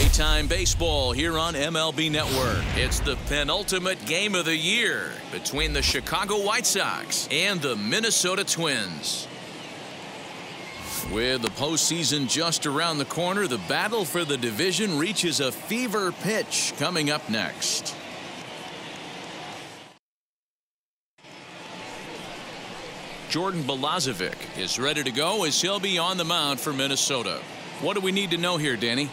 Daytime baseball here on MLB Network. It's the penultimate game of the year between the Chicago White Sox and the Minnesota Twins. With the postseason just around the corner, the battle for the division reaches a fever pitch coming up next. Jordan Balazovic is ready to go as he'll be on the mound for Minnesota. What do we need to know here, Danny?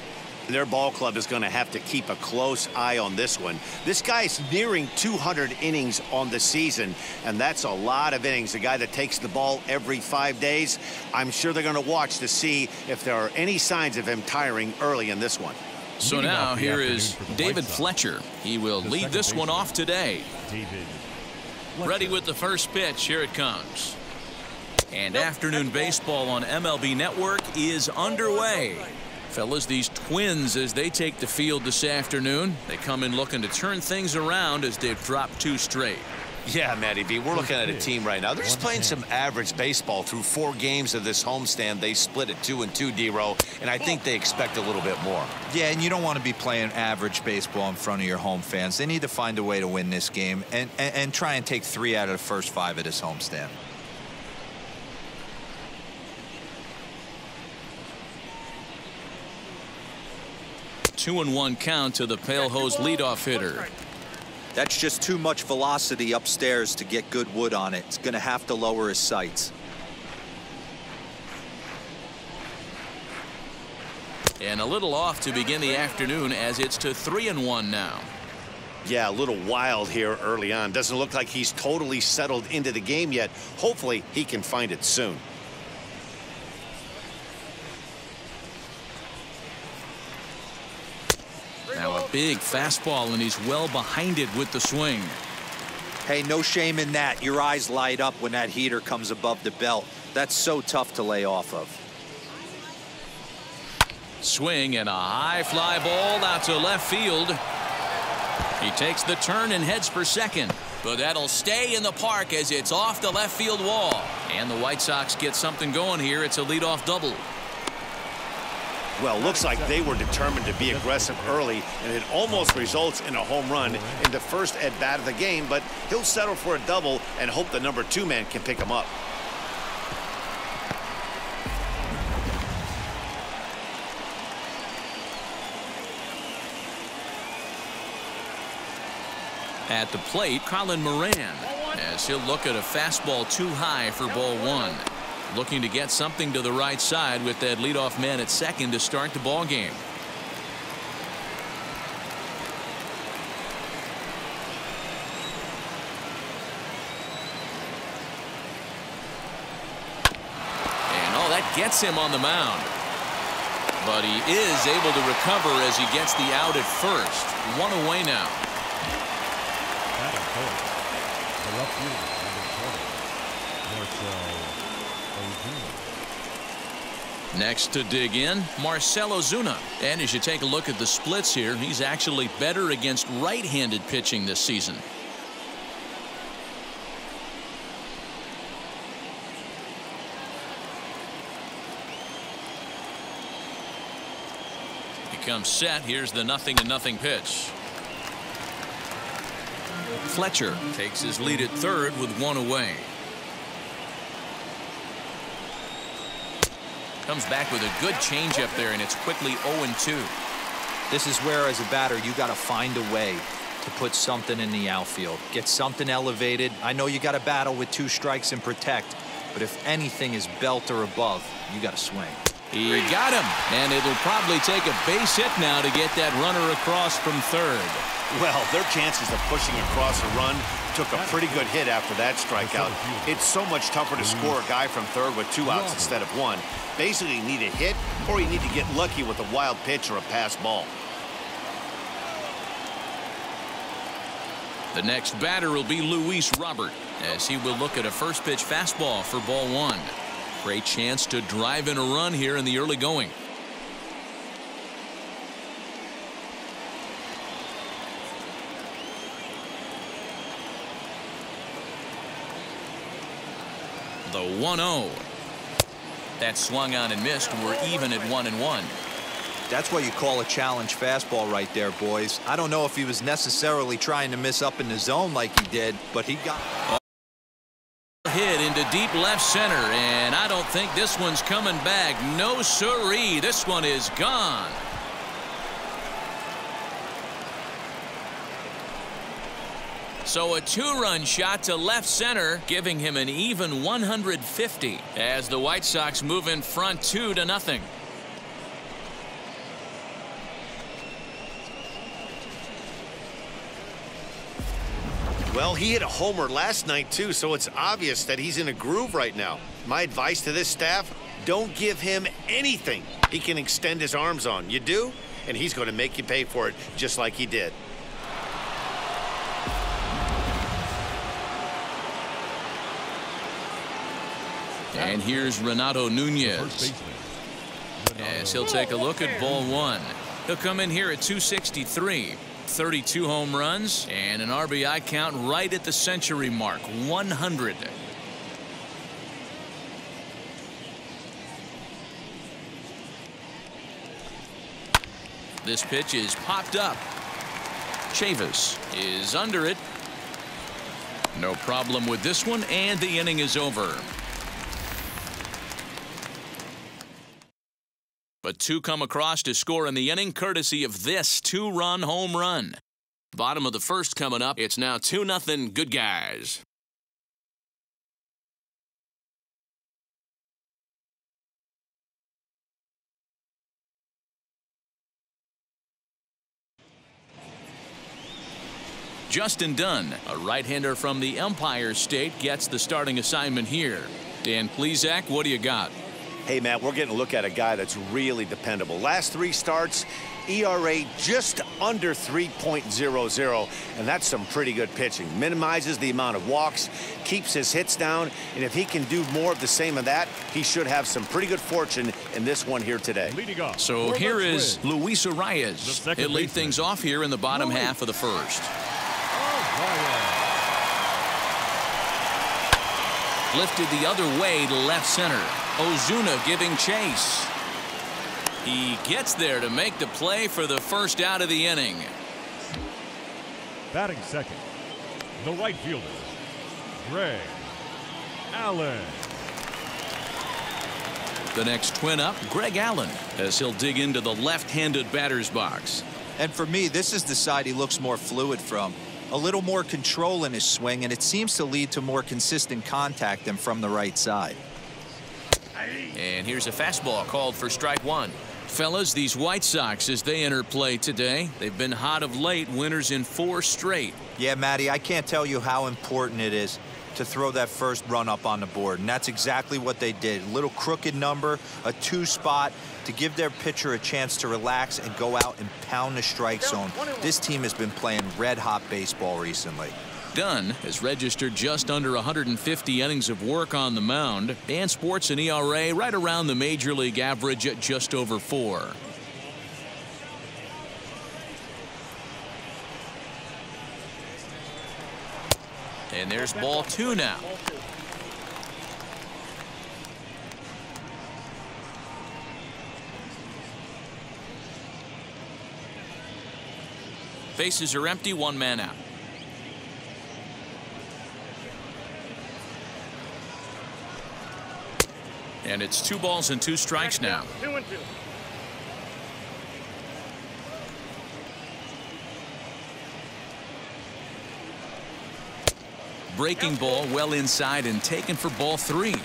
Their ball club is going to have to keep a close eye on this one. This guy's nearing 200 innings on the season, and that's a lot of innings. A guy that takes the ball every 5 days. I'm sure they're going to watch to see if there are any signs of him tiring early in this one. So now here is David Fletcher. He will lead this one off today. Ready with the first pitch. Here it comes. And afternoon baseball on MLB Network is underway. Fellas, these Twins, as they take the field this afternoon, they come in looking to turn things around as they've dropped 2 straight. Yeah, Matty B, we're looking at a team right now. They're just playing some average baseball through 4 games of this homestand. They split at 2-2, D-Row, and I think they expect a little bit more. Yeah, and you don't want to be playing average baseball in front of your home fans. They need to find a way to win this game and try and take 3 out of the first 5 of this homestand. Two and 1 count to the Pale Hose leadoff hitter. That's just too much velocity upstairs to get good wood on it. It's going to have to lower his sights. And a little off to begin the afternoon as it's to 3-1 now. Yeah, a little wild here early on. Doesn't look like he's totally settled into the game yet. Hopefully he can find it soon. Now a big fastball, and he's well behind it with the swing. Hey, no shame in that. Your eyes light up when that heater comes above the belt. That's so tough to lay off of. Swing and a high fly ball out to left field. He takes the turn and heads for second, but that'll stay in the park as it's off the left field wall. And the White Sox get something going here. It's a leadoff double. Well, looks like they were determined to be aggressive early, and it almost results in a home run in the first at-bat of the game, but he'll settle for a double and hope the number 2 man can pick him up. At the plate, Colin Moran, as he'll look at a fastball too high for ball 1. Looking to get something to the right side with that leadoff man at second to start the ball game. And oh, that gets him on the mound. But he is able to recover as he gets the out at first. 1 away now. Next to dig in, Marcell Ozuna. And as you take a look at the splits here, he's actually better against right-handed pitching this season. He comes set. Here's the 0-0 pitch. Fletcher takes his lead at third with 1 away. Comes back with a good changeup there, and it's quickly 0-2. This is where, as a batter, you got to find a way to put something in the outfield. Get something elevated. I know you got to battle with 2 strikes and protect, but if anything is belt or above, you got to swing. He got him, and it'll probably take a base hit now to get that runner across from third. Well, their chances of pushing across a run took a pretty good hit after that strikeout. It's so much tougher to score a guy from third with 2 outs instead of 1. Basically, you need a hit, or you need to get lucky with a wild pitch or a pass ball. The next batter will be Luis Robert, as he will look at a first pitch fastball for ball 1. Great chance to drive in a run here in the early going. The 1-0. That swung on and missed. We're even at 1-1. That's what you call a challenge fastball right there, boys. I don't know if he was necessarily trying to miss up in the zone like he did, but he got hit into deep left center, and I don't think this one's coming back. No siree. This one is gone. So a two-run shot to left center, giving him an even 150 as the White Sox move in front 2-0. Well, he hit a homer last night, too, so it's obvious that he's in a groove right now. My advice to this staff, don't give him anything he can extend his arms on. You do, and he's going to make you pay for it just like he did. And here's Renato Nunez as he'll take a look at ball one. He'll come in here at 263. 32 home runs and an RBI count right at the century mark, 100. This pitch is popped up. Chavis is under it. No problem with this one, and the inning is over. But two come across to score in the inning, courtesy of this two-run home run. Bottom of the first coming up. It's now 2-0 Good Guys. Justin Dunn, a right-hander from the Empire State, gets the starting assignment here. Dan Plesac, what do you got? Hey, Matt, we're getting a look at a guy that's really dependable. Last 3 starts, ERA just under 3.00, and that's some pretty good pitching. Minimizes the amount of walks, keeps his hits down, and if he can do more of the same of that, he should have some pretty good fortune in this one here today. So here is Luis Arias. He'll lead things off here in the bottom half of the first. Lifted the other way to left center. Ozuna giving chase. He gets there to make the play for the first out of the inning. Batting second, the right fielder, Greg Allen. The next twin up, Greg Allen, as he'll dig into the left-handed batter's box. And for me, this is the side he looks more fluid from. A little more control in his swing, and it seems to lead to more consistent contact than from the right side. And here's a fastball called for strike one. Fellas, these White Sox, as they enter play today, they've been hot of late, winners in 4 straight. Yeah, Matty, I can't tell you how important it is to throw that first run up on the board, and that's exactly what they did. A little crooked number, a 2 spot to give their pitcher a chance to relax and go out and pound the strike zone. This team has been playing red-hot baseball recently. Dunn has registered just under 150 innings of work on the mound and sports an ERA right around the major league average at just over 4. And there's ball 2 now. Bases are empty, 1 man out. And it's 2 balls and 2 strikes now. 2-2. Breaking ball well inside and taken for ball 3.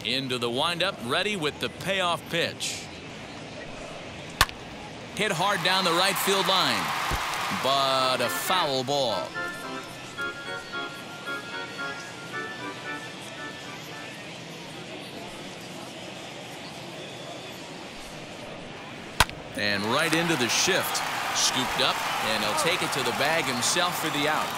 Into the windup, ready with the payoff pitch. Hit hard down the right field line, but a foul ball. And right into the shift. Scooped up, and he'll take it to the bag himself for the out.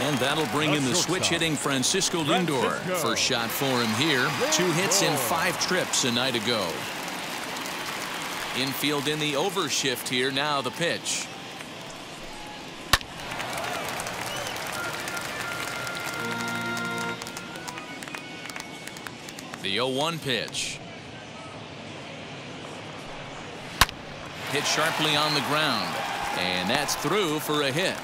And that'll bring in the switch-hitting Francisco Lindor. First shot for him here. 2 hits in 5 trips a night ago. Infield in the overshift here. Now the pitch. The 0-1 pitch. Hit sharply on the ground, and that's through for a hit.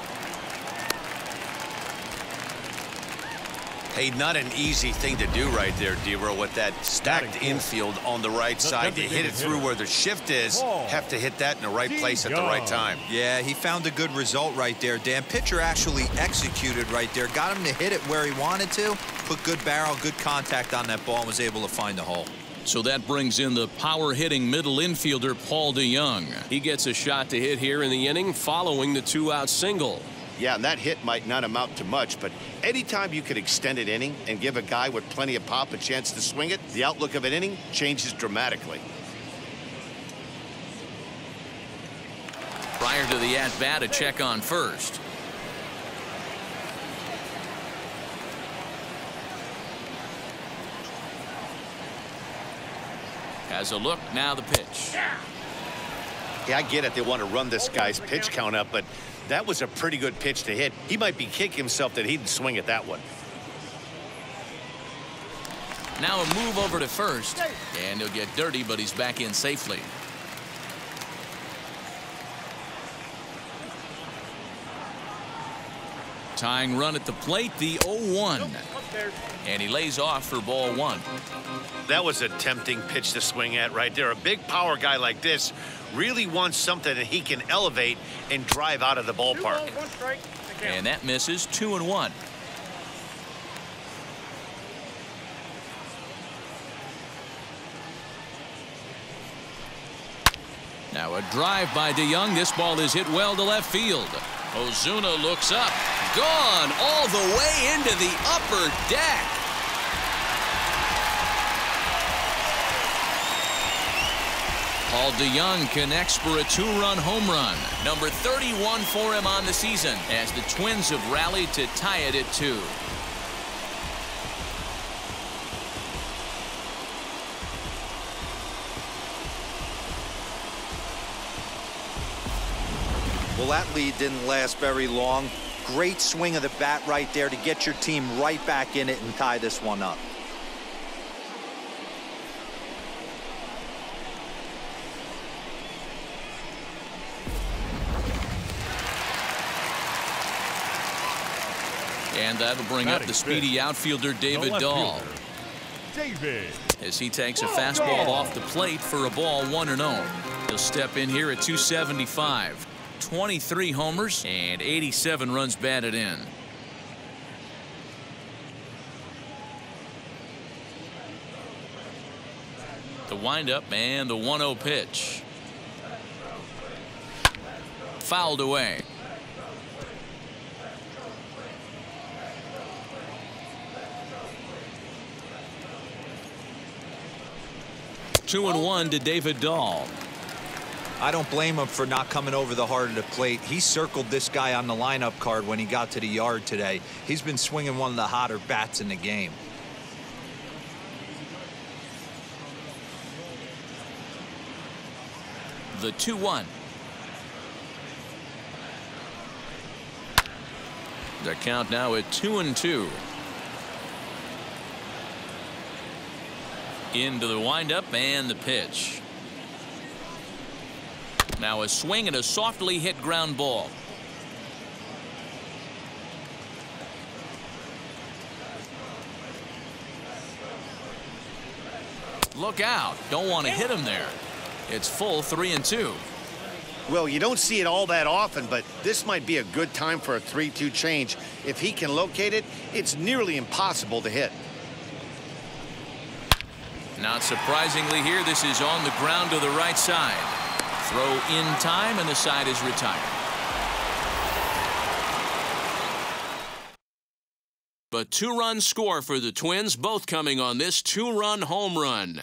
Hey, not an easy thing to do right there, Dero, with that stacked infield on the right side. To hit it through where the shift is, have to hit that in the right place at the right time. Yeah, he found a good result right there, Dan. Pitcher actually executed right there. Got him to hit it where he wanted to. Put good barrel, good contact on that ball, and was able to find the hole. So that brings in the power-hitting middle infielder, Paul DeJong. He gets a shot to hit here in the inning following the 2-out single. Yeah, and that hit might not amount to much, but anytime you can extend an inning and give a guy with plenty of pop a chance to swing it, the outlook of an inning changes dramatically. Prior to the at-bat, a check on first. Has a look, now the pitch. Yeah, I get it. They want to run this guy's pitch count up, but that was a pretty good pitch to hit. He might be kicking himself that he didn't swing at that one. Now a move over to first, and he'll get dirty, but he's back in safely. Tying run at the plate, the 0-1. And he lays off for ball 1. That was a tempting pitch to swing at right there. A big power guy like this really wants something that he can elevate and drive out of the ballpark. And that misses. 2-1. Now a drive by DeJong. This ball is hit well to left field. Ozuna looks up. Gone all the way into the upper deck. Paul DeJong connects for a 2-run home run. Number 31 for him on the season as the Twins have rallied to tie it at 2. Well, that lead didn't last very long. Great swing of the bat right there to get your team right back in it and tie this one up. And that'll bring up the speedy outfielder David Dahl. As he takes a fastball off the plate for a ball 1-0. He'll step in here at 275. 23 homers and 87 runs batted in. The windup and the 1-0 pitch. Fouled away. Two and 1 to David Dahl. I don't blame him for not coming over the heart of the plate. He circled this guy on the lineup card when he got to the yard today. He's been swinging one of the hotter bats in the game. The 2-1. The count now at 2-2. Into the windup and the pitch. Now a swing and a softly hit ground ball. Look out. Don't want to hit him there. It's full 3-2. Well, you don't see it all that often, but this might be a good time for a 3-2 change. If he can locate it, it's nearly impossible to hit. Not surprisingly here, this is on the ground to the right side. Throw in time, and the side is retired. A 2-run score for the Twins, both coming on this 2-run home run.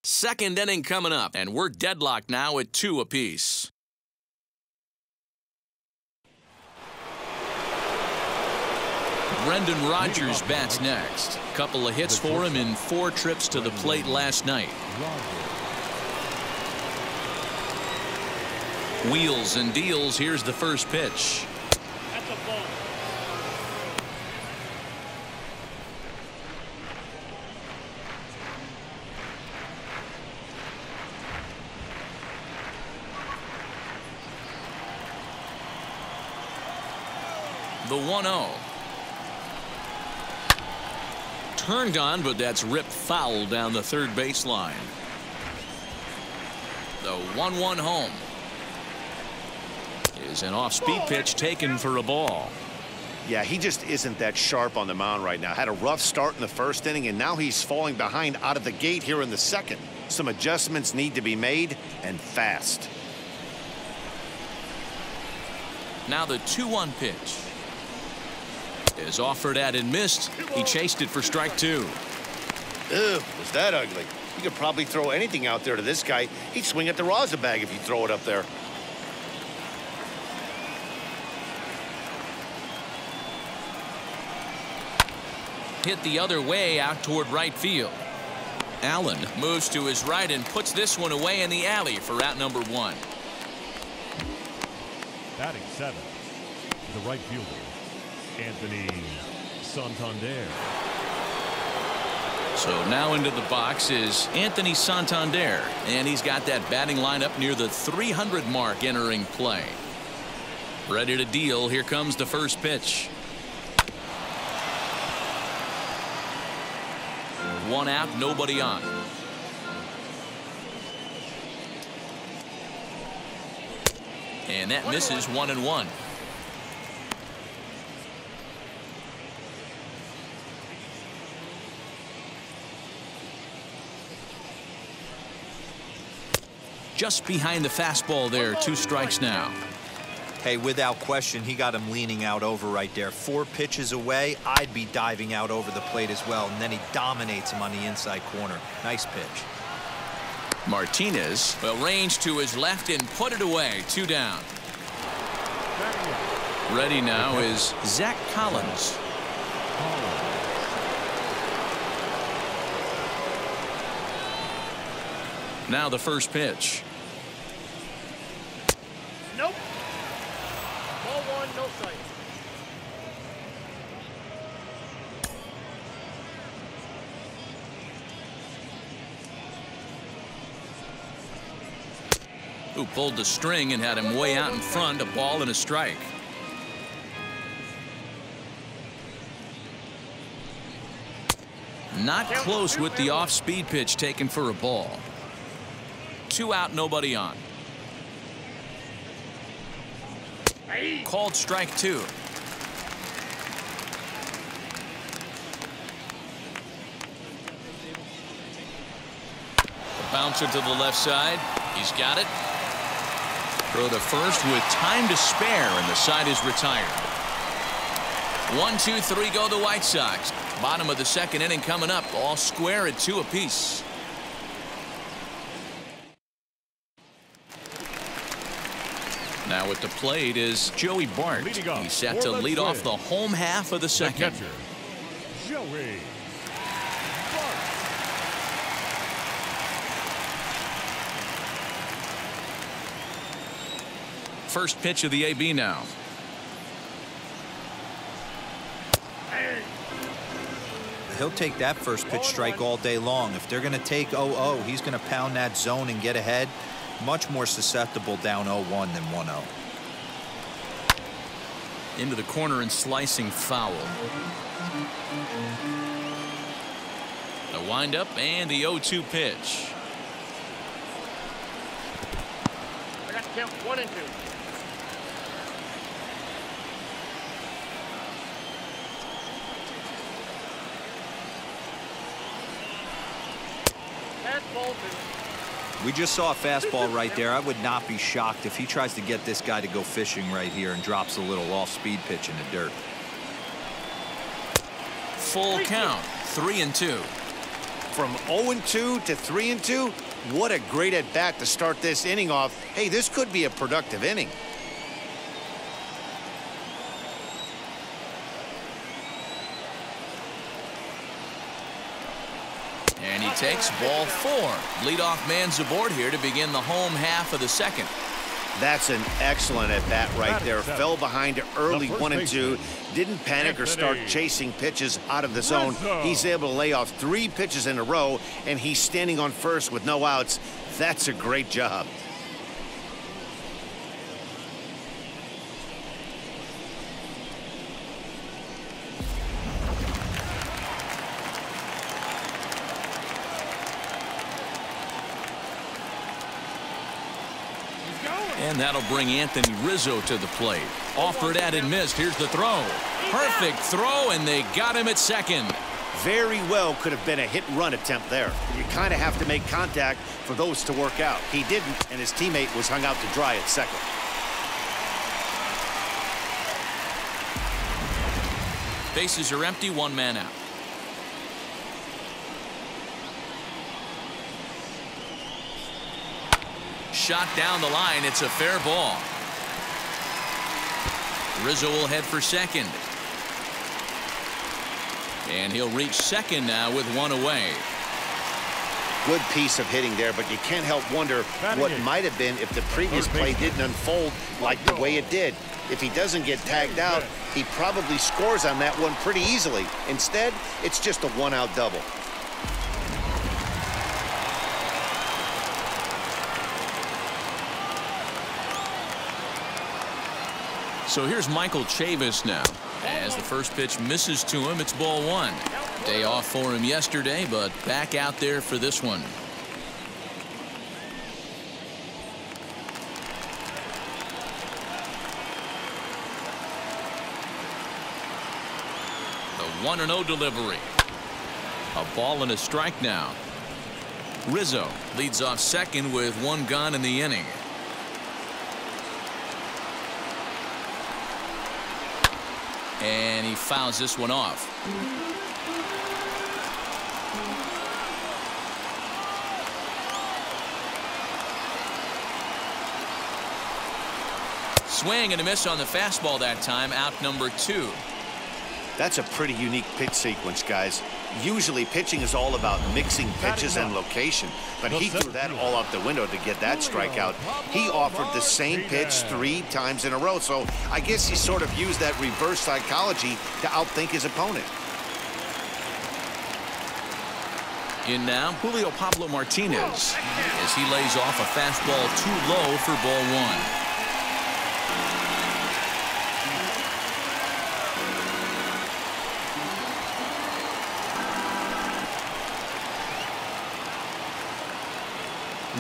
Second inning coming up, and we're deadlocked now at 2 apiece. Brendan Rodgers bats next. Couple of hits for him in 4 trips to the plate last night. Wheels and deals. Here's the first pitch. That's a ball. The 1-0. Turned on, but that's ripped foul down the third baseline. The 1-1 home. Is an off-speed pitch taken for a ball. Yeah, he just isn't that sharp on the mound right now. Had a rough start in the first inning, and now he's falling behind out of the gate here in the second. Some adjustments need to be made, and fast. Now the 2-1 pitch is offered at and missed. He chased it for strike 2. Ew, was that ugly? You could probably throw anything out there to this guy. He'd swing at the rosin bag if you throw it up there. Hit the other way out toward right field. Allen moves to his right and puts this one away in the alley for out number 1. Batting 7, the right fielder, Anthony Santander. So now into the box is Anthony Santander, and he's got that batting lineup near the 300 mark entering play. Ready to deal. Here comes the first pitch. 1 out, nobody on. And that misses 1-1. Just behind the fastball there. 2 strikes now. Hey, without question, he got him leaning out over right there. 4 pitches away, I'd be diving out over the plate as well, and then he dominates him on the inside corner. Nice pitch. Martinez will range to his left and put it away. 2 down. Ready now is Zach Collins. Now the first pitch. Nope. Ball 1, no strike. Who pulled the string and had him way out in front. A ball and a strike. Not close with the off-speed pitch taken for a ball. 2 out, nobody on. Called strike 2. The bouncer to the left side. He's got it. Throw to first with time to spare, and the side is retired. 1, 2, 3 go the White Sox. Bottom of the second inning coming up. All square at 2 apiece. Now at the plate is Joey Bart. He's set to lead off the home half of the second. The catcher, Joey Bart. First pitch of the AB now. He'll take that first pitch strike all day long. If they're going to take 0-0, he's going to pound that zone and get ahead. Much more susceptible down 0-1 than 1-0. Into the corner and slicing foul. The windup and the 0-2 pitch. I got to count 1 and 2. We just saw a fastball right there. I would not be shocked if he tries to get this guy to go fishing right here and drops a little off-speed pitch in the dirt. Full count. 3-2. From 0-2 to 3-2, what a great at-bat to start this inning off. Hey, this could be a productive inning. And he takes ball 4. Leadoff man's aboard here to begin the home half of the second. That's an excellent at-bat right there. Fell behind early 1-2. Didn't panic or start chasing pitches out of the zone. He's able to lay off 3 pitches in a row, and he's standing on first with no outs. That's a great job. And that'll bring Anthony Rizzo to the plate. Offered at and missed. Here's the throw. Perfect throw, and they got him at second. Very well could have been a hit-and-run attempt there. You kind of have to make contact for those to work out. He didn't, and his teammate was hung out to dry at second. Bases are empty, one man out. Shot down the line. It's a fair ball. Rizzo will head for second. And he'll reach second now with one away. Good piece of hitting there, but you can't help wonder what might have been if the previous play didn't unfold like the way it did. If he doesn't get tagged out, he probably scores on that one pretty easily. Instead, it's just a one-out double. So here's Michael Chavis now. As the first pitch misses to him, it's ball one. Day off for him yesterday, but back out there for this one. The 1-0 delivery. A ball and a strike now. Rizzo leads off second with one gone in the inning. And he fouls this one off. Swing and a miss on the fastball that time. Out number 2. That's a pretty unique pitch sequence, guys. Usually pitching is all about mixing pitches and location, but he threw that all out the window to get that strikeout. He offered the same pitch 3 times in a row, so I guess he sort of used that reverse psychology to outthink his opponent. In now, Julio Pablo Martinez, as he lays off a fastball too low for ball one.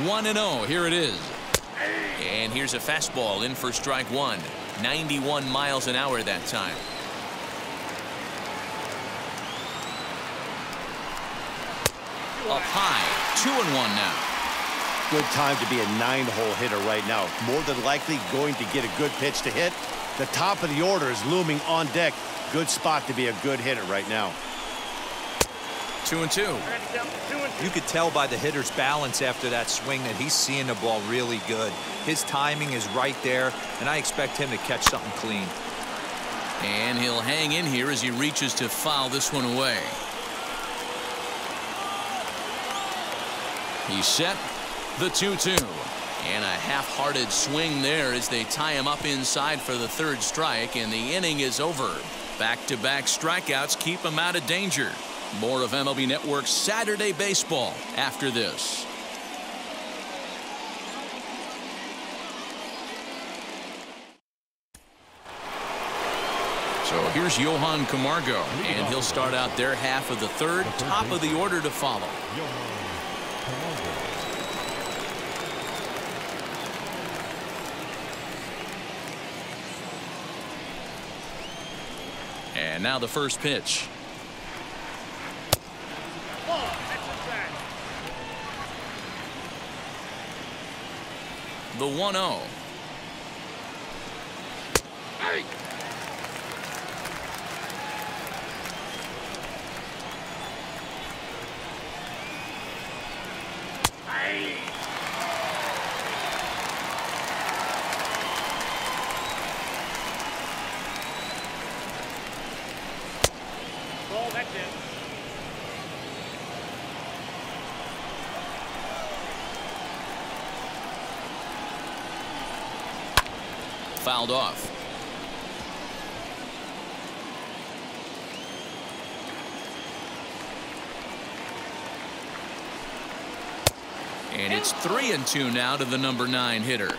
One and 0. Here it is. And here's a fastball in for strike one. 91 miles an hour that time. Up high. 2-1 now. Good time to be a 9-hole hitter right now. More than likely going to get a good pitch to hit. The top of the order is looming on deck. Good spot to be a good hitter right now. 2-2. You could tell by the hitter's balance after that swing that he's seeing the ball really good. His timing is right there, and I expect him to catch something clean. And he'll hang in here as he reaches to foul this one away. He's set. The 2-2. And a half-hearted swing there as they tie him up inside for the third strike, and the inning is over. Back-to-back strikeouts keep him out of danger. More of MLB Network's Saturday Baseball after this. So here's Johan Camargo, and he'll start out their half of the third. Top of the order to follow. And now the first pitch. The 1-0. Hey. Hey. Ball, that's it. Fouled off. And it's 3-2 now to the number 9 hitter.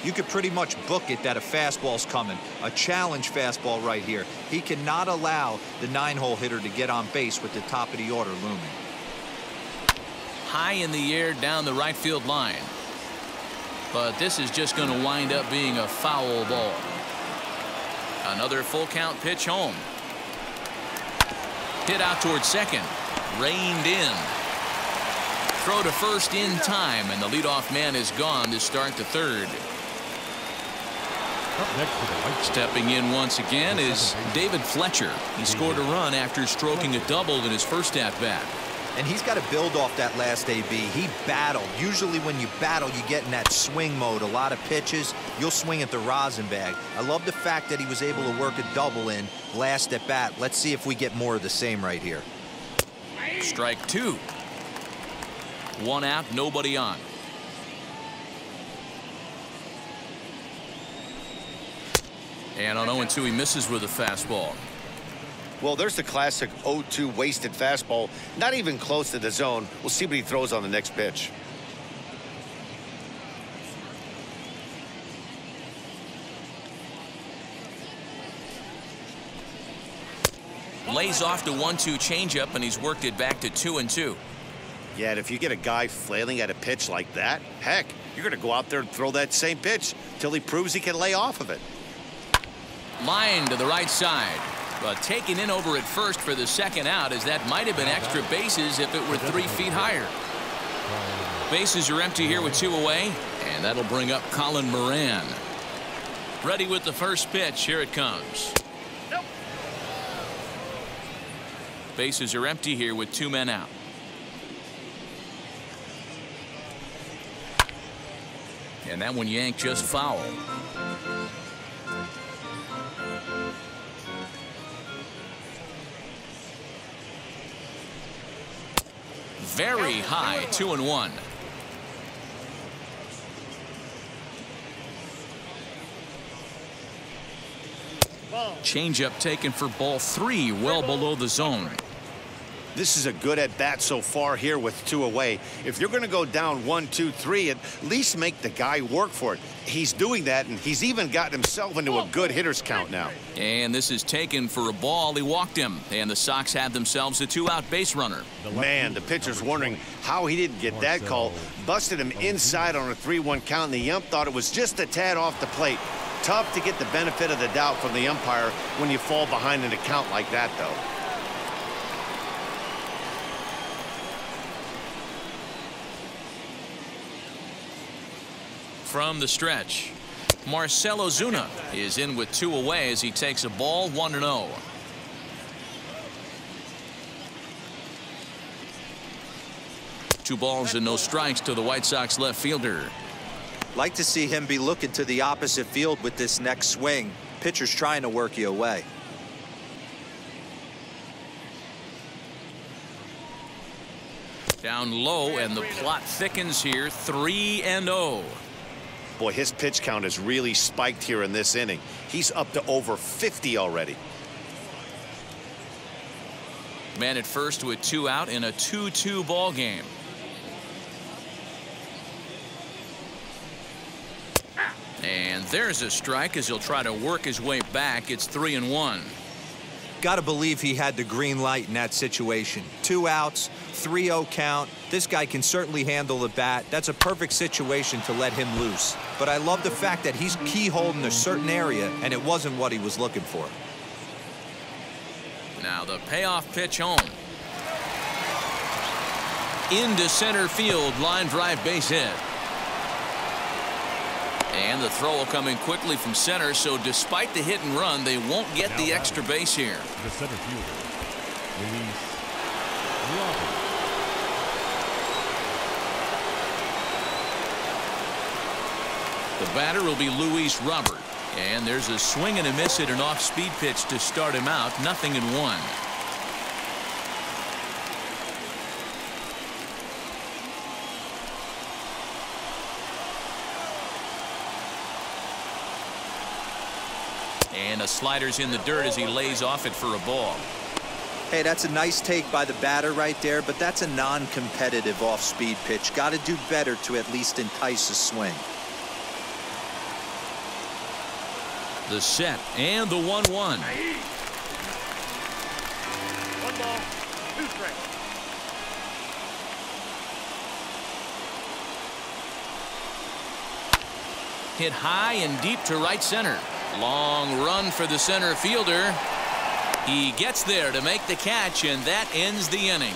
You could pretty much book it that a fastball's coming. A challenge fastball right here. He cannot allow the 9-hole hitter to get on base with the top of the order looming. High in the air down the right field line. But this is just going to wind up being a foul ball. Another full count pitch home. Hit out towards second. Reined in. Throw to first in time, and the leadoff man is gone to start the third. Stepping in once again is David Fletcher. He scored a run after stroking a double in his first at-bat. And he's got to build off that last AB. He battled. Usually when you battle, you get in that swing mode. A lot of pitches, you'll swing at the rosin bag. I love the fact that he was able to work a double in last at bat. Let's see if we get more of the same right here. Strike two. One out, nobody on. And on 0-2, he misses with a fastball. Well, there's the classic 0-2 wasted fastball. Not even close to the zone. We'll see what he throws on the next pitch. Lays off the 1-2 changeup, and he's worked it back to 2-2. Yeah, and if you get a guy flailing at a pitch like that, heck, you're going to go out there and throw that same pitch till he proves he can lay off of it. Line to the right side. But taken in over at first for the second out, as that might have been extra bases if it were 3 feet higher. Bases are empty here with 2 away, and that'll bring up Colin Moran. Ready with the first pitch. Here it comes. Nope. Bases are empty here with 2 men out. And that one yanked just foul. Very high, 2-1. Changeup taken for ball 3, well below the zone. This is a good at bat so far here with 2 away. If you're going to go down 1, 2, 3, at least make the guy work for it. He's doing that, and he's even gotten himself into a good hitter's count now. And this is taken for a ball. He walked him, and the Sox have themselves a 2-out base runner. Man, the pitcher's wondering how he didn't get that call. Busted him inside on a 3-1 count, and the ump thought it was just a tad off the plate. Tough to get the benefit of the doubt from the umpire when you fall behind in a count like that, though. From the stretch, Marcell Ozuna is in with 2 away as he takes a ball, 1-0. Two balls and no strikes to the White Sox left fielder. Like to see him be looking to the opposite field with this next swing. Pitcher's trying to work you away. Down low, and the plot thickens here, 3-0. Boy, his pitch count has really spiked here in this inning. He's up to over 50 already. Man at first with 2 out in a 2-2 ball game. And there's a strike as he'll try to work his way back. It's 3-1. Got to believe he had the green light in that situation. 2 outs, 3-0 count. This guy can certainly handle the bat. That's a perfect situation to let him loose. But I love the fact that he's keyholed in a certain area, and it wasn't what he was looking for. Now the payoff pitch home. Into center field, line drive base hit. And the throw will come in quickly from center, so despite the hit and run, they won't get the extra base here. The center fielder, Luis Robert. The batter will be Luis Robert. And there's a swing and a miss at an off-speed pitch to start him out. 0-1. And a slider's in the dirt as he lays off it for a ball. Hey, that's a nice take by the batter right there, but that's a non-competitive off-speed pitch. Got to do better to at least entice a swing. The set and the 1-1. 1 ball, 2 strikes. Hit high and deep to right center. Long run for the center fielder. He gets there to make the catch, and that ends the inning.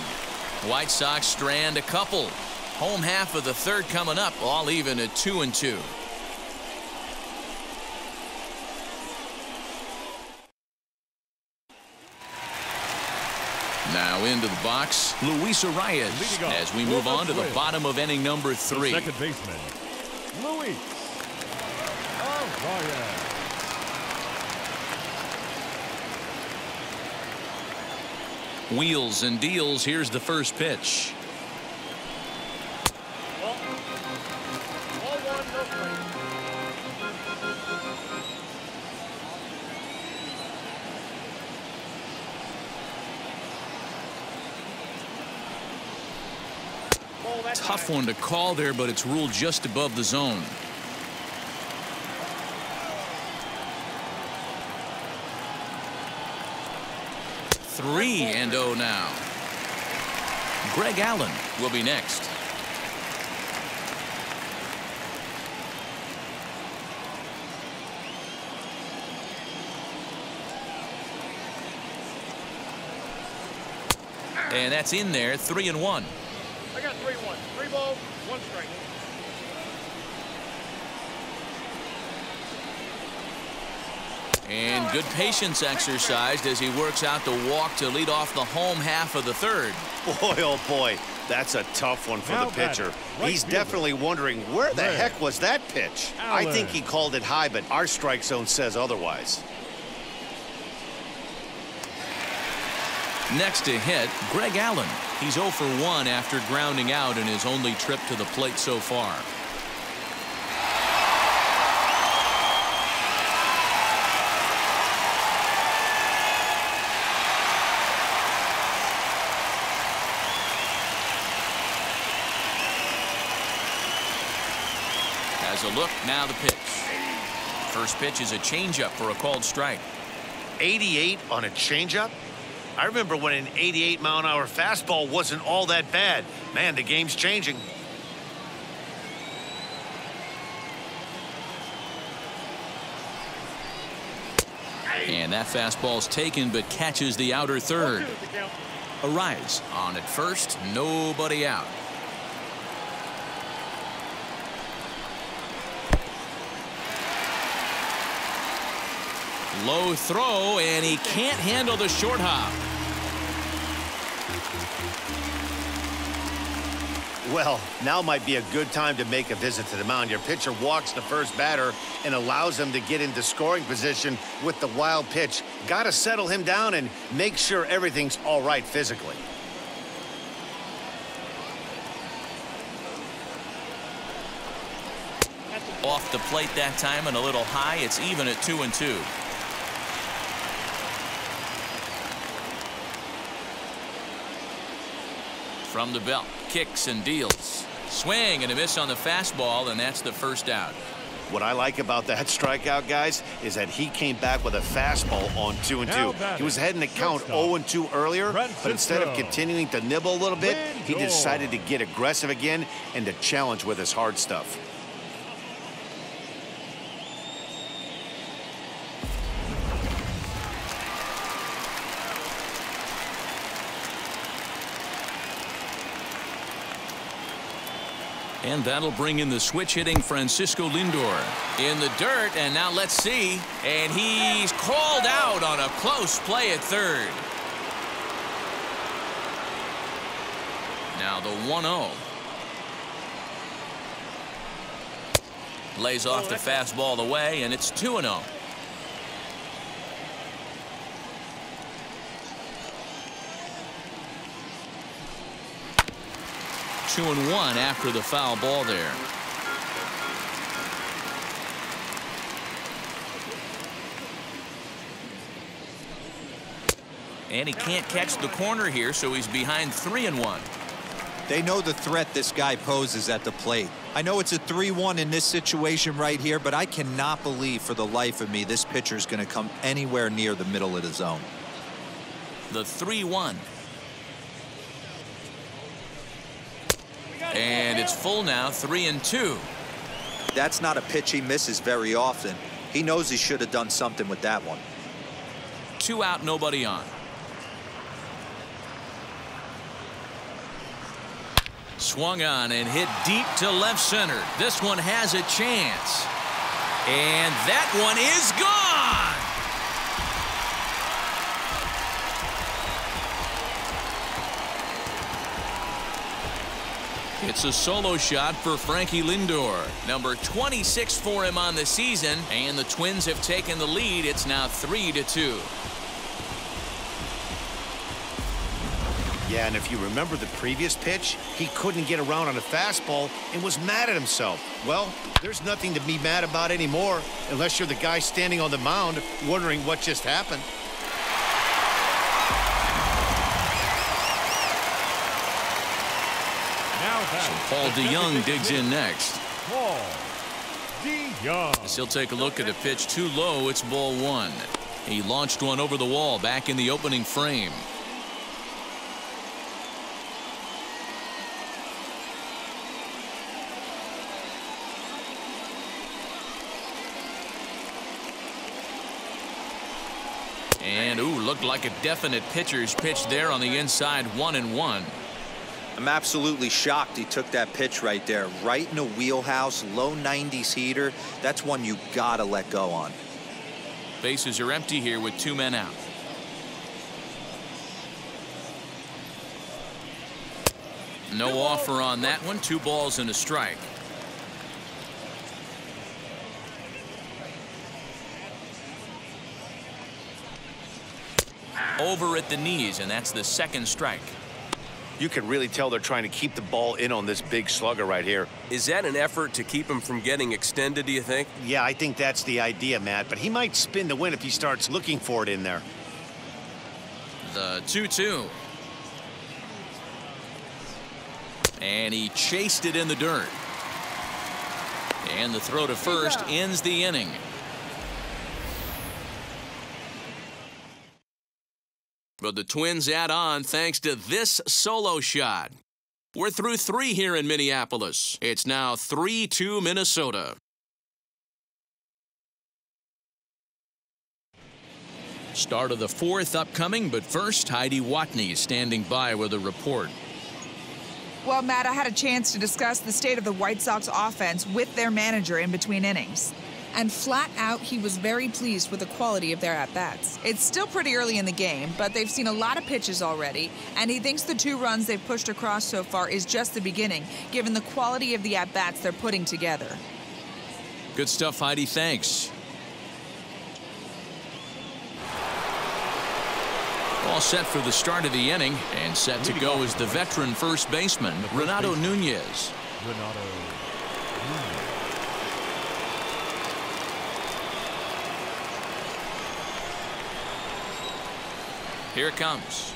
White Sox strand a couple. Home half of the third coming up, all even at 2-2. Now into the box, Luis Arias, as we move on to the bottom of inning number 3. Second baseman, Luis Arias. Wheels and deals. Here's the first pitch. Ball 1, no strike. Ball that Tough time. one to call there, but it's ruled just above the zone. Three and 0 now. Greg Allen will be next. And that's in there, 3-1. I got 3-1. 3 balls, 1 strike. And good patience exercised as he works out the walk to lead off the home half of the third. Boy, oh boy, that's a tough one for Now the pitcher. batting, right He's fielder. definitely wondering where the Greg heck was that pitch. I Allen. think he called it high, but our strike zone says otherwise. Next to hit, Greg Allen. He's 0 for 1 after grounding out in his only trip to the plate so far. As a look, now the pitch. First pitch is a changeup for a called strike. 88 on a changeup? I remember when an 88-mile-an-hour fastball wasn't all that bad. Man, the game's changing. And that fastball's taken, but catches the outer third. 2 is the count. Arias on at first, nobody out. Low throw, and he can't handle the short hop. Well, now might be a good time to make a visit to the mound. Your pitcher walks the first batter and allows him to get into scoring position with the wild pitch. Got to settle him down and make sure everything's all right physically. Off the plate that time and a little high. It's even at 2-2. From the belt, kicks and deals. Swing and a miss on the fastball, and that's the first out. What I like about that strikeout, guys, is that he came back with a fastball on 2-2. He was heading to count 0-2 earlier, but instead of continuing to nibble a little bit, he decided to get aggressive again and to challenge with his hard stuff. And that'll bring in the switch hitting Francisco Lindor in the dirt. And now let's see. And he's called out on a close play at third. Now the 1-0. Lays off the fastball away, and it's 2-0. Two and 1 after the foul ball there. And he can't catch the corner here, so he's behind 3-1. They know the threat this guy poses at the plate. I know it's a 3-1 in this situation right here, but I cannot believe for the life of me this pitcher is going to come anywhere near the middle of the zone. The 3-1. And it's full now, 3-2. That's not a pitch he misses very often. He knows he should have done something with that one. 2 out, nobody on. Swung on and hit deep to left center. This one has a chance. And that one is gone. It's a solo shot for Frankie Lindor. Number 26 for him on the season, and the Twins have taken the lead. It's now 3-2. Yeah, and if you remember the previous pitch, he couldn't get around on a fastball and was mad at himself. Well, there's nothing to be mad about anymore unless you're the guy standing on the mound wondering what just happened. So Paul DeYoung digs in next. Paul DeYoung. As he'll take a look at a pitch too low. It's ball 1. He launched one over the wall back in the opening frame. And, ooh, looked like a definite pitcher's pitch there on the inside, 1-1. I'm absolutely shocked he took that pitch right there. Right in a wheelhouse, low 90s heater. That's one you gotta let go on. Bases are empty here with 2 men out. No offer on that one. 2 balls and a strike. Over at the knees, and that's the 2nd strike. You can really tell they're trying to keep the ball in on this big slugger right here. Is that an effort to keep him from getting extended, do you think? Yeah, I think that's the idea, Matt, but he might spin the win if he starts looking for it in there. The 2-2. And he chased it in the dirt. And the throw to first ends the inning. But the Twins add on thanks to this solo shot. We're through 3 here in Minneapolis. It's now 3-2 Minnesota. Start of the 4th upcoming, but first, Heidi Watney standing by with a report. Well, Matt, I had a chance to discuss the state of the White Sox offense with their manager in between innings. And flat out, he was very pleased with the quality of their at-bats. It's still pretty early in the game, but they've seen a lot of pitches already, and he thinks the 2 runs they've pushed across so far is just the beginning, given the quality of the at-bats they're putting together. Good stuff, Heidi. Thanks. All set for the start of the inning, and set to go is the veteran first baseman, Renato Nunez. Here it comes.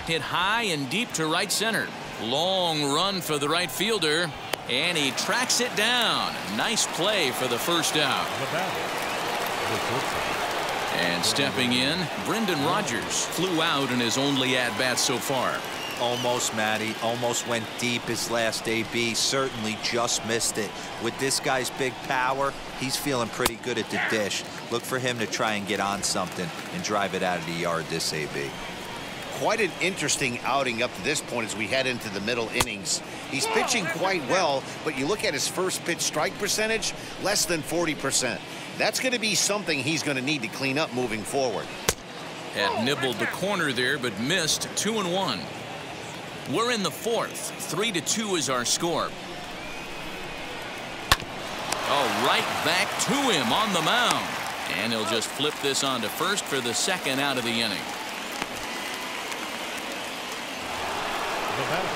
Hit high and deep to right center. Long run for the right fielder, and he tracks it down. Nice play for the first out. And stepping in, Brendan Rodgers flew out in his only at-bat so far. Almost, Matty. Almost went deep his last AB. Certainly just missed it. With this guy's big power, he's feeling pretty good at the dish. Look for him to try and get on something and drive it out of the yard this AB. Quite an interesting outing up to this point as we head into the middle innings. He's pitching quite well, but you look at his first pitch strike percentage, less than 40%. That's going to be something he's going to need to clean up moving forward. Had nibbled the corner there, but missed. 2-1. We're in the 4th. 3-2 is our score. Oh, right back to him on the mound. And he'll just flip this on to first for the 2nd out of the inning.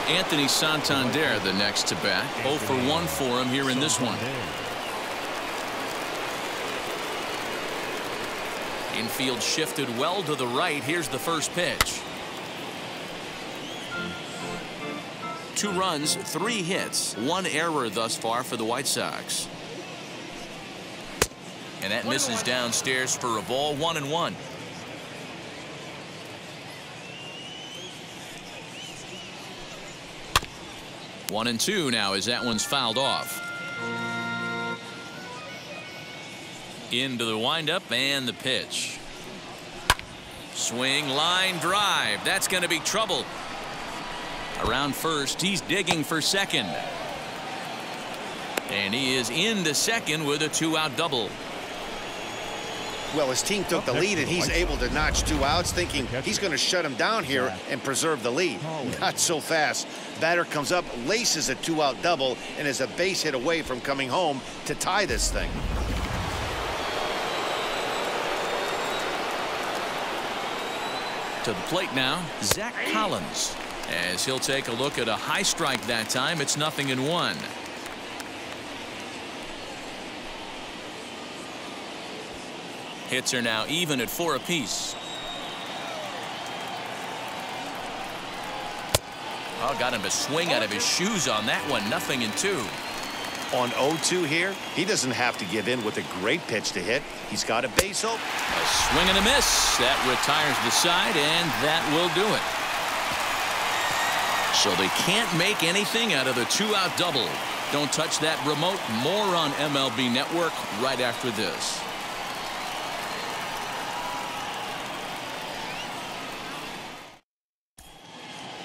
Anthony Santander the next to bat. 0 for 1 for him here in this one. Infield shifted well to the right. Here's the first pitch. 2 runs, 3 hits, 1 error thus far for the White Sox. And that misses downstairs for a ball. 1-1. 1-2 now as that one's fouled off. Into the windup and the pitch. Swing, line drive. That's going to be trouble. Around first, he's digging for second. And he is into second with a 2-out double. Well, his team took the lead, and he's able to notch 2 outs, thinking he's going to shut him down here and preserve the lead. Not so fast. Batter comes up, laces a 2-out double, and is a base hit away from coming home to tie this thing. To the plate now, Zach Collins. As he'll take a look at a high strike that time, it's 0-1. Hits are now even at 4 apiece. Oh, got him to swing out of his shoes on that one. 0-2. On 0-2 here, he doesn't have to give in with a great pitch to hit. He's got a base open. A swing and a miss. That retires the side, and that will do it. So they can't make anything out of the 2-out double. Don't touch that remote. More on MLB Network right after this.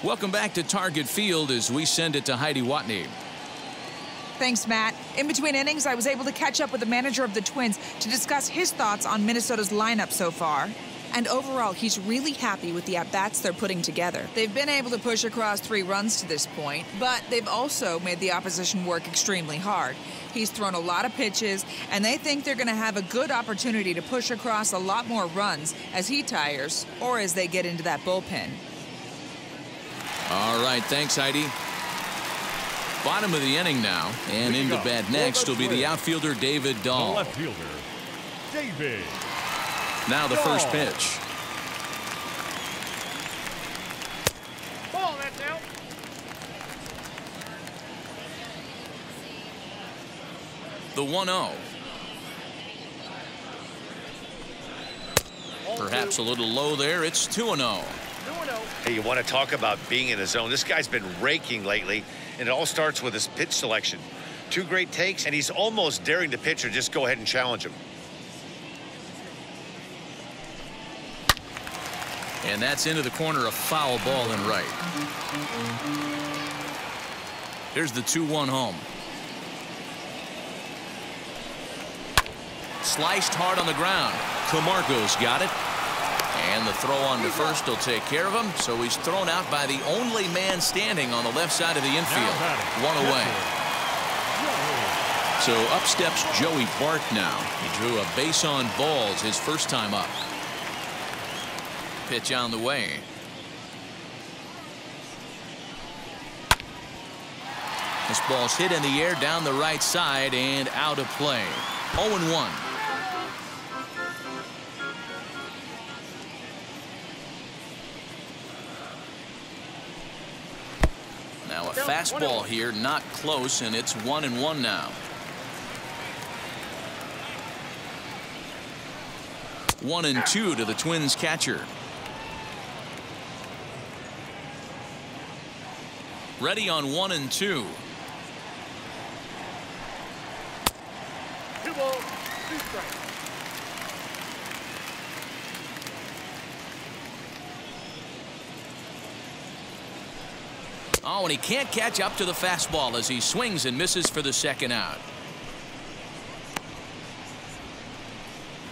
Welcome back to Target Field as we send it to Heidi Watney. Thanks, Matt. In between innings, I was able to catch up with the manager of the Twins to discuss his thoughts on Minnesota's lineup so far. And overall, he's really happy with the at-bats they're putting together. They've been able to push across 3 runs to this point, but they've also made the opposition work extremely hard. He's thrown a lot of pitches, and they think they're going to have a good opportunity to push across a lot more runs as he tires or as they get into that bullpen. All right, thanks, Heidi. Bottom of the inning now, and into bat next will be the outfielder David Dahl. Left fielder, David. Now the first pitch. Ball, that's out. The 1-0. Perhaps a little low there. It's 2-0. Hey, you want to talk about being in the zone? This guy's been raking lately, and it all starts with his pitch selection. 2 great takes, and he's almost daring the pitcher just go ahead and challenge him. And that's into the corner, a foul ball and right. Here's the 2-1 home. Sliced hard on the ground. Camargo's got it. And the throw on to first will take care of him. So he's thrown out by the only man standing on the left side of the infield. 1 away. So up steps Joey Bart now. He drew a base on balls his first time up. Pitch on the way. This ball's hit in the air down the right side and out of play. 0-1. Now a fastball here, not close, and it's 1-1 now. 1-2 to the Twins catcher. Ready on 1-2. 2 balls, 2 strikes. Oh, and he can't catch up to the fastball as he swings and misses for the second out.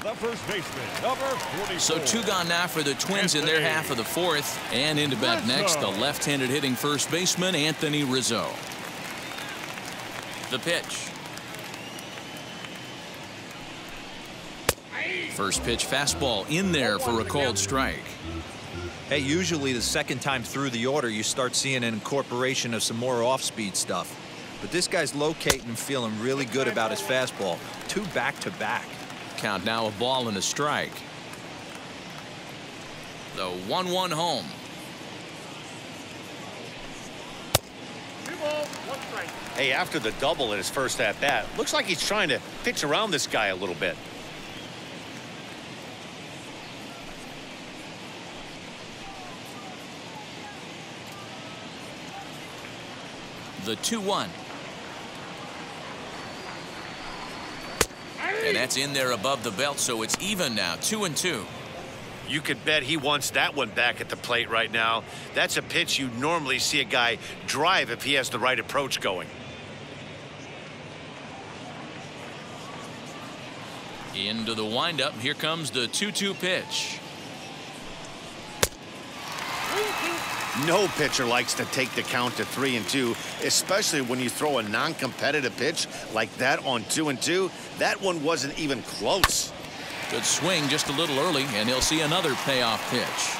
The first baseman, number 44. So 2 gone now for the Twins in their half of the 4th. And into bat next, the left-handed hitting first baseman, Anthony Rizzo. The pitch. First pitch fastball in there for a called strike. Hey, usually the second time through the order, you start seeing an incorporation of some more off-speed stuff. But this guy's locating and feeling really good about his fastball. 2 back-to-back. Count now a ball and a strike. The 1-1 home. 2 balls, 1 strike. Hey, after the double in his first at-bat, looks like he's trying to pitch around this guy a little bit. the 2-1. And that's in there above the belt, so it's even now, 2-2. You could bet he wants that one back at the plate right now. That's a pitch you normally see a guy drive if he has the right approach going. Into the windup. Here comes the 2-2 pitch. No pitcher likes to take the count to 3-2, especially when you throw a non-competitive pitch like that on 2-2. That one wasn't even close. Good swing just a little early, and he'll see another payoff pitch.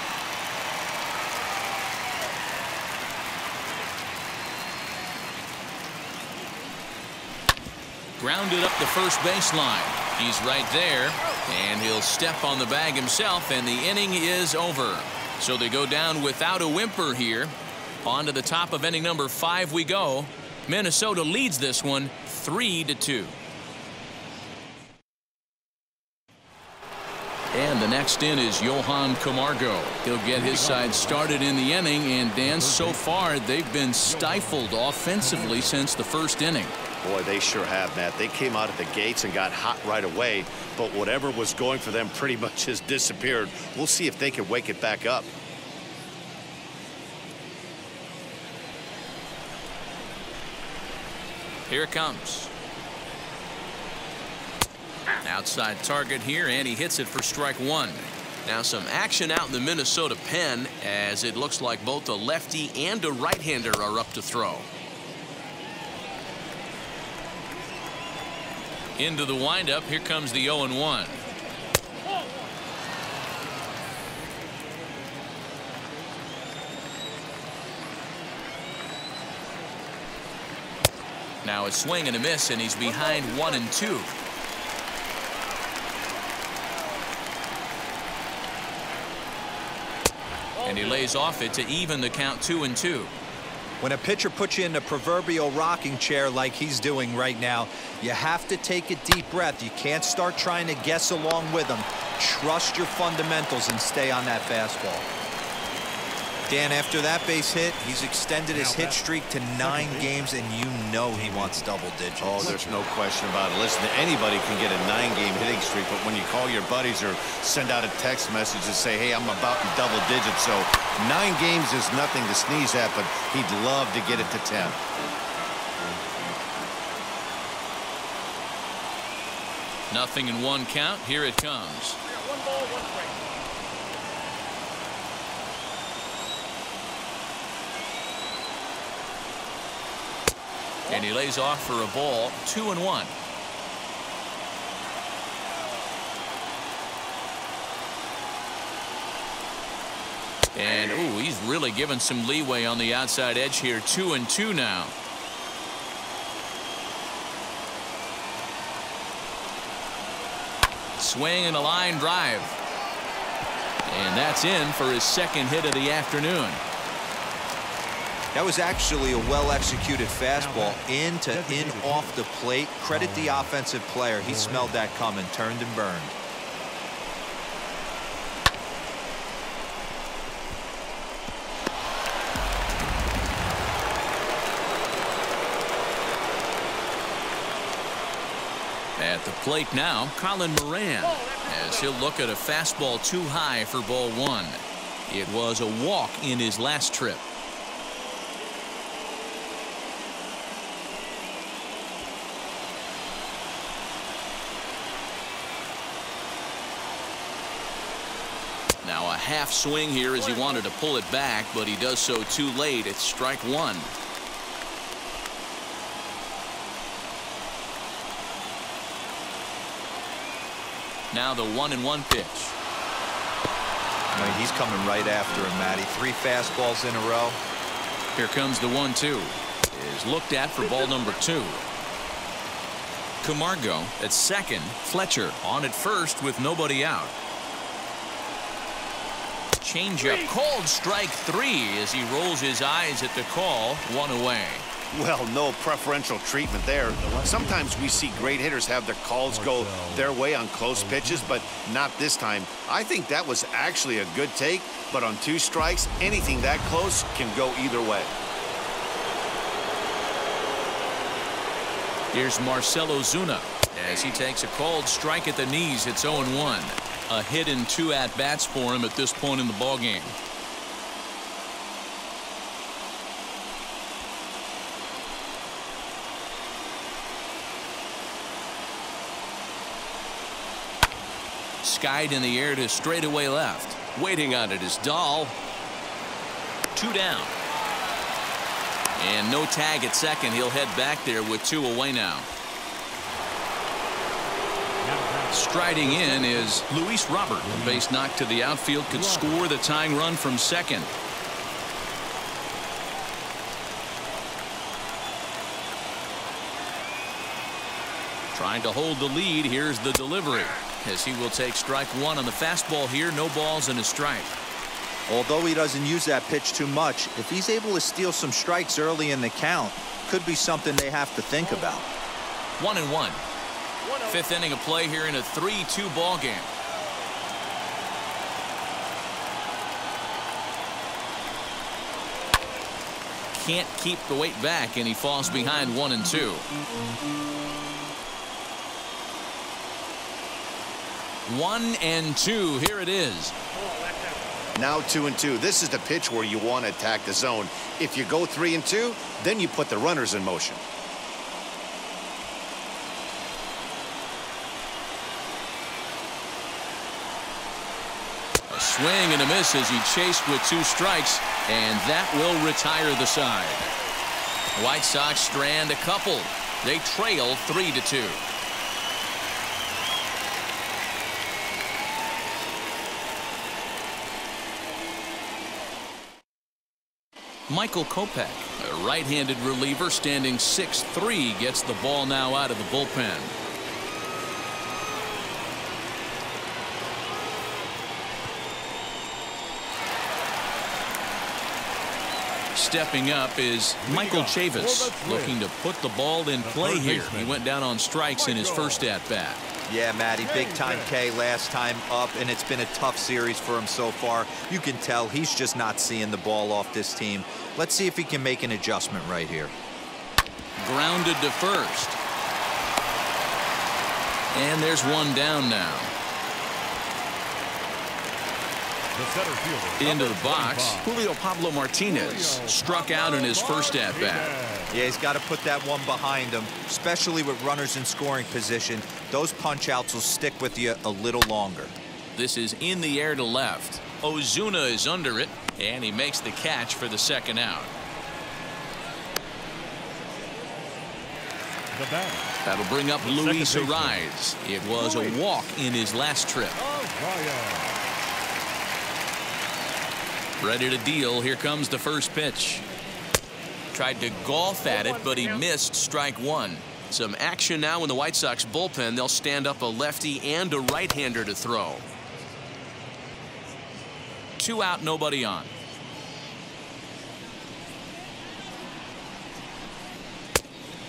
Grounded up the first baseline. He's right there, and he'll step on the bag himself, and the inning is over. So they go down without a whimper here. On to the top of inning number 5 we go. Minnesota leads this one 3-2. And the next in is Johan Camargo. He'll get his side started in the inning, and Dan, so far they've been stifled offensively since the first inning. Boy, they sure have, Matt. They came out of the gates and got hot right away, but whatever was going for them pretty much has disappeared. We'll see if they can wake it back up. Here it comes. Outside target here, and he hits it for strike 1. Now some action out in the Minnesota pen, as it looks like both a lefty and a right-hander are up to throw. Into the windup. Here comes the 0-1. Now a swing and a miss, and he's behind 1-2. And he lays off it to even the count 2-2. When a pitcher puts you in the proverbial rocking chair like he's doing right now, you have to take a deep breath. You can't start trying to guess along with him. Trust your fundamentals and stay on that fastball. Dan, after that base hit, he's extended his hit streak to 9 games, and you know he wants double digits. Oh, there's no question about it. Listen, anybody can get a 9-game hitting streak, but when you call your buddies or send out a text message and say, hey, I'm about in double digits, so 9 games is nothing to sneeze at, but he'd love to get it to 10. Nothing in 1 count. Here it comes. 1 ball, 1 strike. And he lays off for a ball, 2-1. And ooh, he's really given some leeway on the outside edge here. 2-2 now. Swing and a line drive. And that's in for his 2nd hit of the afternoon. That was actually a well-executed fastball in to in off the plate. Credit the offensive player. He smelled that coming, turned and burned. At the plate now, Colin Moran, as he'll look at a fastball too high for ball 1. It was a walk in his last trip. Now a half swing here as he wanted to pull it back, but he does so too late. It's strike 1. Now the 1-1 pitch. I mean, he's coming right after him, Matty. 3 fastballs in a row. Here comes the 1-2. Is looked at for ball number 2. Camargo at second. Fletcher on at first with nobody out. Changeup called strike 3 as he rolls his eyes at the call. 1 away. Well, no preferential treatment there. Sometimes we see great hitters have their calls go their way on close pitches, but not this time. I think that was actually a good take, but on 2 strikes, anything that close can go either way. Here's Marcell Ozuna as he takes a called strike at the knees. It's 0-1. A hit and 2 at-bats for him at this point in the ballgame. Skied in the air to straightaway left. Waiting on it is Dahl. 2 down. And no tag at second. He'll head back there with 2 away now. Striding in is Luis Robert. The base knock to the outfield could score the tying run from second. Trying to hold the lead. Here's the delivery as he will take strike 1 on the fastball here. No balls and a strike. Although he doesn't use that pitch too much, if he's able to steal some strikes early in the count, could be something they have to think about. 1-1. 5th inning of play here in a 3-2 ball game. Can't keep the weight back, and he falls behind 1-2. 1-2. Here it is. Now 2-2. This is the pitch where you want to attack the zone. If you go 3-2, then you put the runners in motion. A swing and a miss as he chased with 2 strikes, and that will retire the side. White Sox strand a couple. They trail 3-2. Michael Kopech, a right-handed reliever standing 6'3", gets the ball now out of the bullpen. Stepping up is Michael Chavis, looking to put the ball in play here. He went down on strikes in his first at-bat. Yeah, Matty, big-time K last time up, and it's been a tough series for him so far. You can tell he's just not seeing the ball off this team. Let's see if he can make an adjustment right here. Grounded to first. And there's 1 down now. Into the box, Julio Pablo Martinez struck out in his first at-bat. Yeah, he's got to put that one behind him, especially with runners in scoring position. Those punch-outs will stick with you a little longer. This is in the air to left. Ozuna is under it, and he makes the catch for the second out. That'll bring up Luis Arraez. It was a walk in his last trip. Ready to deal. Here comes the first pitch. Tried to golf at it, but he missed strike 1. Some action now in the White Sox bullpen. They'll stand up a lefty and a right-hander to throw. 2 out, nobody on.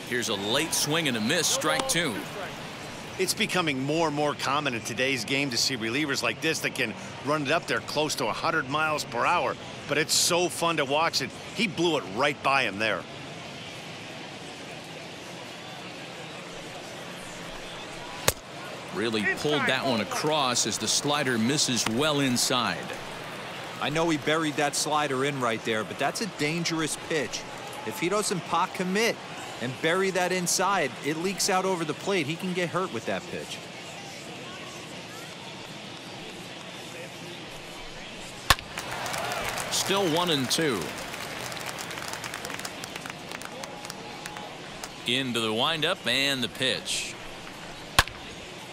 Here's a late swing and a miss, strike 2. It's becoming more and more common in today's game to see relievers like this that can run it up there close to 100 miles per hour. But it's so fun to watch it. He blew it right by him there. Really pulled that one across as the slider misses well inside. I know he buried that slider in right there, but that's a dangerous pitch. If he doesn't pot commit and bury that inside, it leaks out over the plate. He can get hurt with that pitch. Still 1-2. Into the windup and the pitch.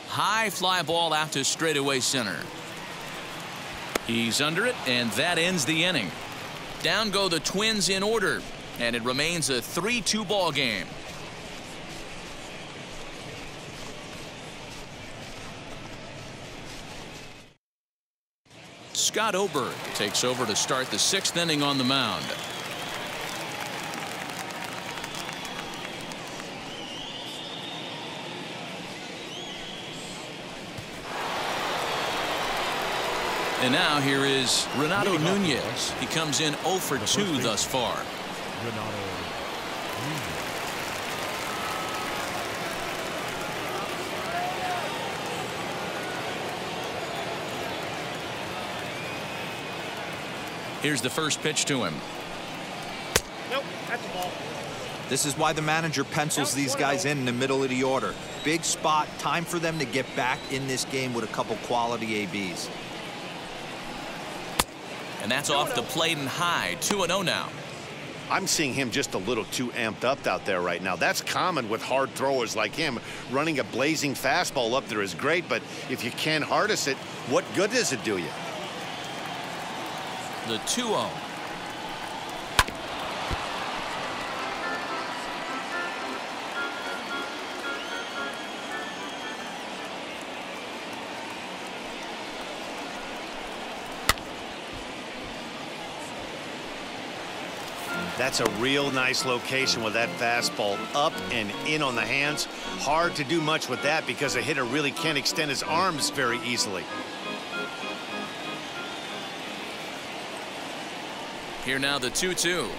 High fly ball out to straightaway center. He's under it, and that ends the inning. Down go the Twins in order, and it remains a 3-2 ball game. Scott Oberg takes over to start the 6th inning on the mound. And now here is Renato Nunez. He comes in 0 for 2 thus far. Here's the first pitch to him. Nope, that's a ball. This is why the manager pencils these guys in the middle of the order. Big spot, time for them to get back in this game with a couple quality ABs. And that's off the plate and high. 2-0 now. I'm seeing him just a little too amped up out there right now. That's common with hard throwers like him. Running a blazing fastball up there is great, but if you can't harness it, what good does it do you? The 2-0. That's a real nice location with that fastball up and in on the hands. Hard to do much with that because a hitter really can't extend his arms very easily. Here now the 2-2.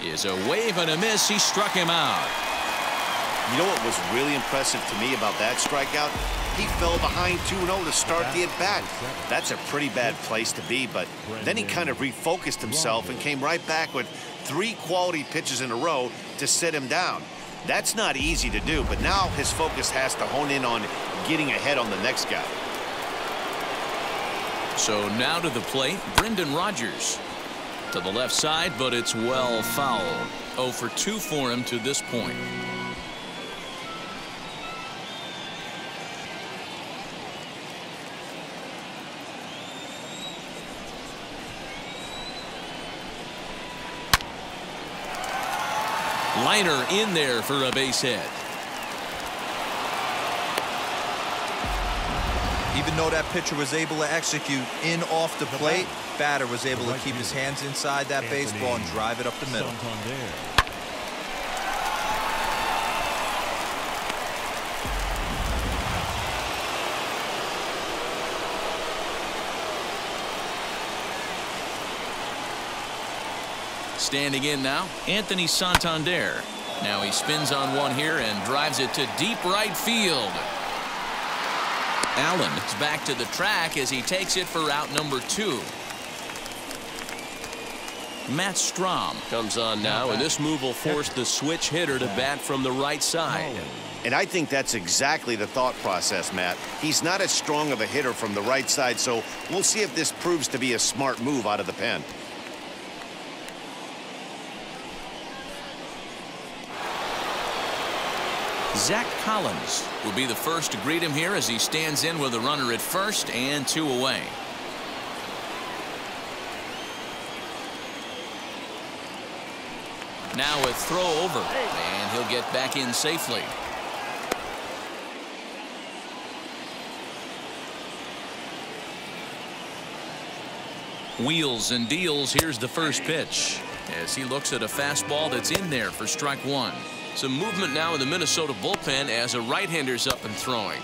Is a wave and a miss. He struck him out. You know what was really impressive to me about that strikeout? He fell behind 2-0 to start the at-bat. That's a pretty bad place to be, but then he kind of refocused himself and came right back with 3 quality pitches in a row to sit him down. That's not easy to do, but now his focus has to hone in on getting ahead on the next guy. So now to the plate, Brendan Rodgers. To the left side, but it's well foul. 0 for 2 for him to this point. Liner in there for a base hit. Even though that pitcher was able to execute in off the plate, batter was able to keep his hands inside that baseball and drive it up the middle. Standing in now, Anthony Santander. Now he spins on one here and drives it to deep right field. Allen is back to the track as he takes it for out number 2. Matt Strahm comes on now, and this move will force the switch hitter to bat from the right side. And I think that's exactly the thought process, Matt. He's not as strong of a hitter from the right side, so we'll see if this proves to be a smart move out of the pen. Zach Collins will be the first to greet him here as he stands in with a runner at first and 2 away. Now a throw over, and he'll get back in safely. Wheels and deals. Here's the first pitch as he looks at a fastball that's in there for strike 1. Some movement now in the Minnesota bullpen as a right-hander's up and throwing.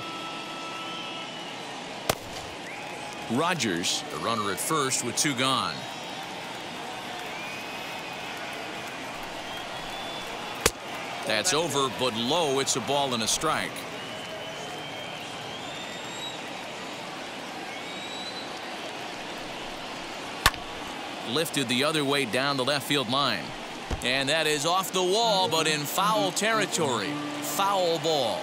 Rodgers, the runner at first with 2 gone. That's over, but low. It's a ball and a strike. Lifted the other way down the left field line. And that is off the wall, but in foul territory. Foul ball.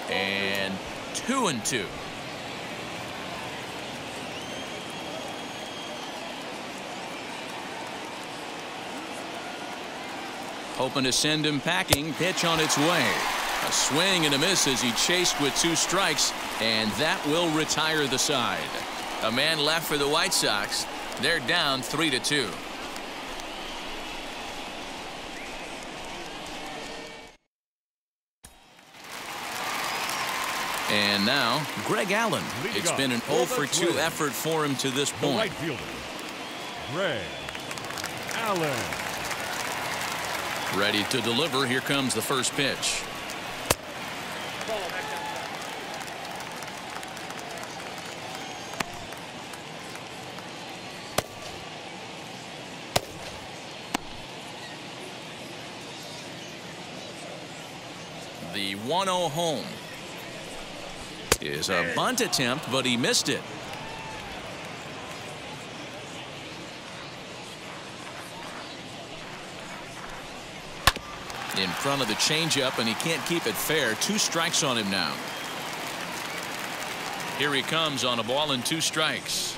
And 2-2. Hoping to send him packing. Pitch on its way. A swing and a miss as he chased with 2 strikes, and that will retire the side. A man left for the White Sox. They're down 3-2. And now Greg Allen. It's been an 0 for 2 effort for him to this point. Right fielder, Greg Allen. Ready to deliver. Here comes the first pitch. The 1-0 home. is a bunt attempt, but he missed it. In front of the changeup, and he can't keep it fair. 2 strikes on him now. Here he comes on a ball and 2 strikes.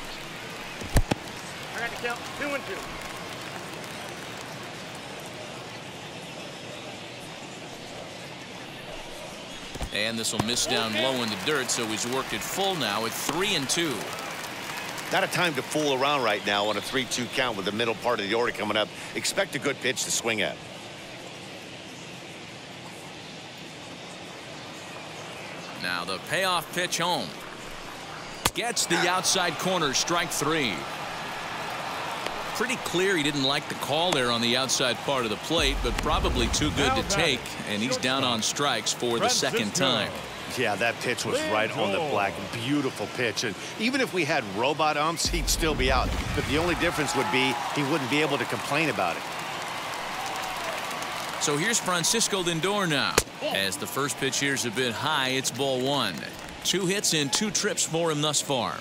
I got to count 2-2. And this will miss down low in the dirt, so he's worked it full now at 3-2. Not a time to fool around right now on a 3-2 count with the middle part of the order coming up. Expect a good pitch to swing at. Now the payoff pitch home. Gets the outside corner, strike 3. Pretty clear he didn't like the call there on the outside part of the plate, but probably too good to take, and he's down on strikes for the second time. Yeah, that pitch was right on the black. Beautiful pitch. And even if we had robot umps, he'd still be out. But the only difference would be he wouldn't be able to complain about it. So here's Francisco Lindor now. As the first pitch here's a bit high, it's ball 1. 2 hits in 2 trips for him thus far.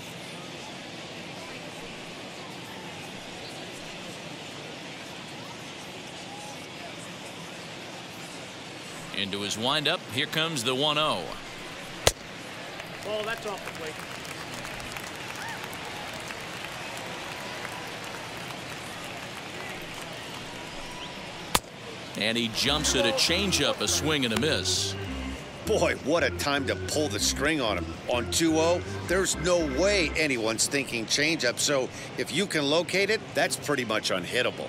Into his windup. Here comes the 1-0. Oh, that's off the plate. And he jumps at a changeup, a swing and a miss. Boy, what a time to pull the string on him. On 2-0, there's no way anyone's thinking changeup. So if you can locate it, that's pretty much unhittable.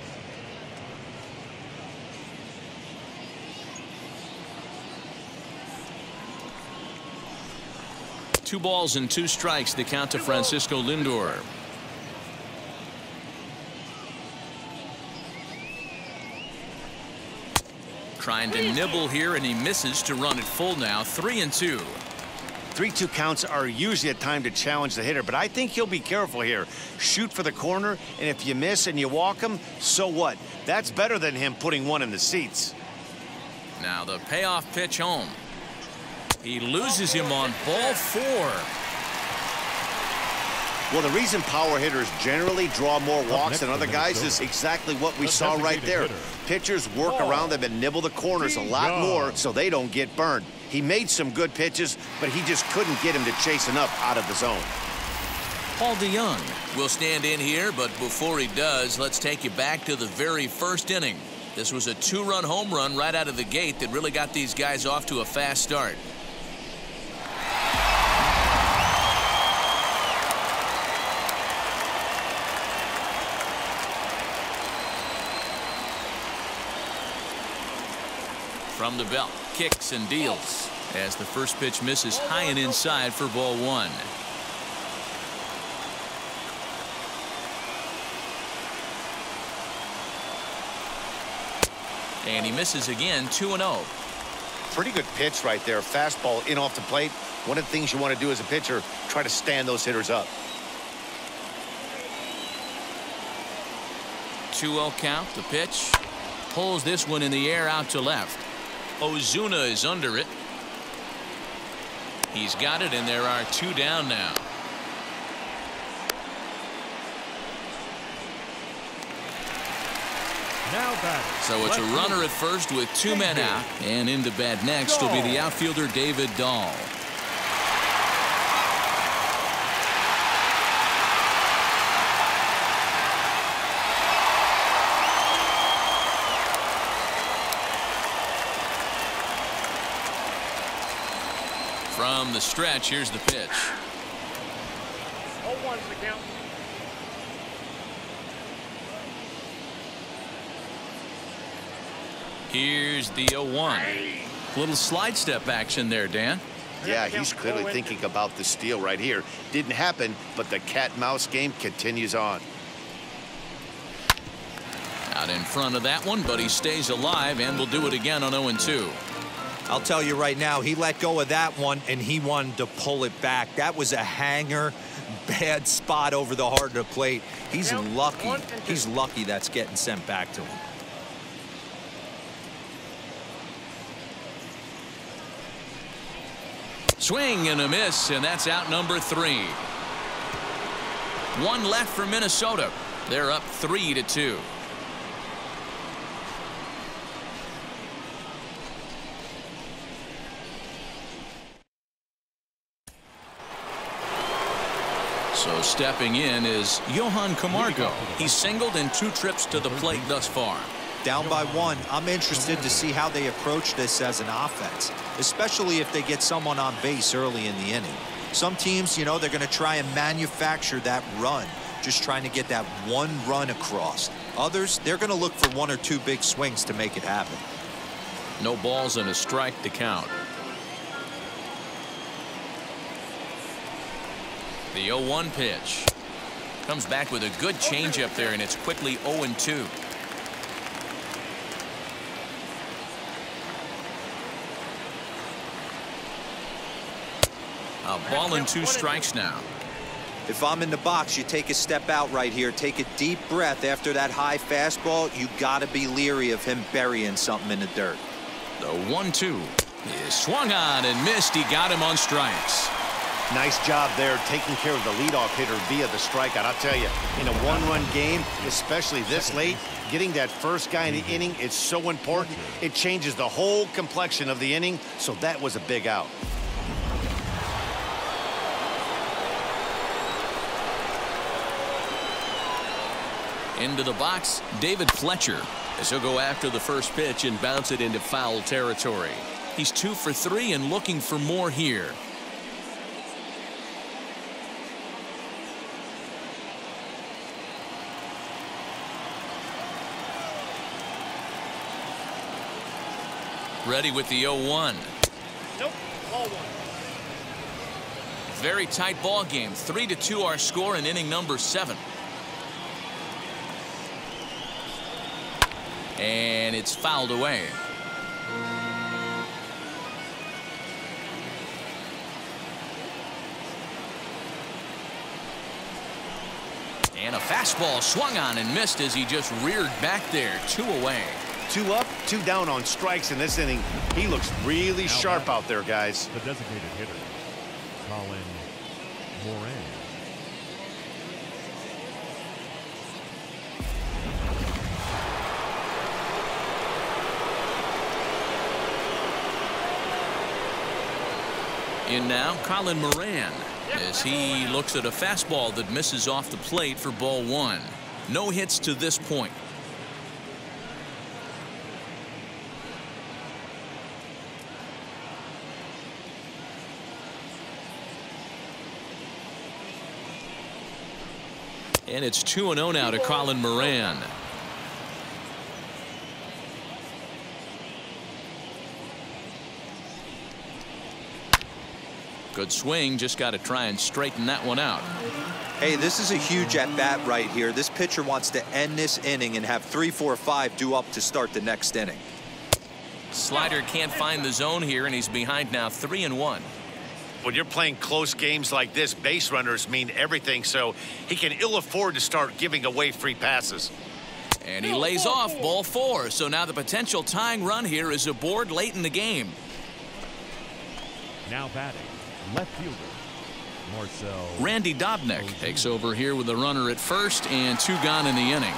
Two balls and 2 strikes, the count to Francisco Lindor. Trying to nibble here, and he misses to run it full now. 3-2. 3-2 counts are usually a time to challenge the hitter, but I think he'll be careful here. Shoot for the corner, and if you miss and you walk him, so what? That's better than him putting one in the seats. Now the payoff pitch home. He loses him on ball 4. Well, the reason power hitters generally draw more walks than other guys is exactly what we saw right there. Pitchers work around them and nibble the corners a lot more so they don't get burned. He made some good pitches, but he just couldn't get him to chase enough out of the zone. Paul DeJong will stand in here, but before he does, let's take you back to the very first inning. This was a 2-run home run right out of the gate that really got these guys off to a fast start. From the belt, kicks and deals as the first pitch misses high and inside for ball 1. And he misses again. 2-0. Pretty good pitch right there. Fastball in off the plate. One of the things you want to do as a pitcher, try to stand those hitters up. 2-0 count. The pitch pulls this one in the air out to left. Ozuna is under it. He's got it, and there are 2 down now. So it's a runner at first with 2 men out, and into bat next will be the outfielder David Dahl. From the stretch, here's the pitch. 0-1's the count. Here's the 0-1. Little slide step action there, Dan. Yeah, he's clearly thinking about the steal right here. Didn't happen, but the cat-mouse game continues on. Out in front of that one, but he stays alive and will do it again on 0-2. I'll tell you right now, he let go of that one, and he wanted to pull it back. That was a hanger, bad spot over the heart of the plate. He's lucky. He's lucky that's getting sent back to him. Swing and a miss, and that's out number 3. One left for Minnesota. They're up 3-2. So stepping in is Johan Camargo. He's singled in 2 trips to the plate thus far. Down by 1. I'm interested to see how they approach this as an offense, especially if they get someone on base early in the inning. Some teams, you know, they're going to try and manufacture that run, just trying to get that one run across. Others, they're going to look for 1 or 2 big swings to make it happen. No balls and a strike to count. The 0-1 pitch. Comes back with a good changeup there, and it's quickly 0-2. A ball and 2 strikes now. If I'm in the box, you take a step out right here. Take a deep breath after that high fastball. You got to be leery of him burying something in the dirt. The 1-2 is swung on and missed. He got him on strikes. Nice job there taking care of the leadoff hitter via the strikeout. I'll tell you, in a one-run game, especially this late, getting that first guy in the inning is so important. It changes the whole complexion of the inning, so that was a big out. Into the box, David Fletcher, as he'll go after the first pitch and bounce it into foul territory. He's 2 for 3 and looking for more here. Ready with the 0-1. Nope, ball 1. Very tight ball game. 3-2 our score in inning number 7. And it's fouled away. And a fastball swung on and missed as he just reared back there. 2 away. 2 up, 2 down on strikes in this inning. He looks really sharp out there, guys. The designated hitter, Colin Moran. In now, Colin Moran, as he looks at a fastball that misses off the plate for ball 1. No hits to this point. And it's 2-0 now to Colin Moran. Good swing, just got to try and straighten that one out. Hey, this is a huge at-bat right here. This pitcher wants to end this inning and have 3, 4, 5 due up to start the next inning. Slider can't find the zone here, and he's behind now 3-1. When you're playing close games like this, base runners mean everything, so he can ill afford to start giving away free passes. And he lays off ball 4, so now the potential tying run here is aboard late in the game. Now batting, left fielder, Marcell Randy Dobnak takes over here with a runner at first and 2 gone in the inning.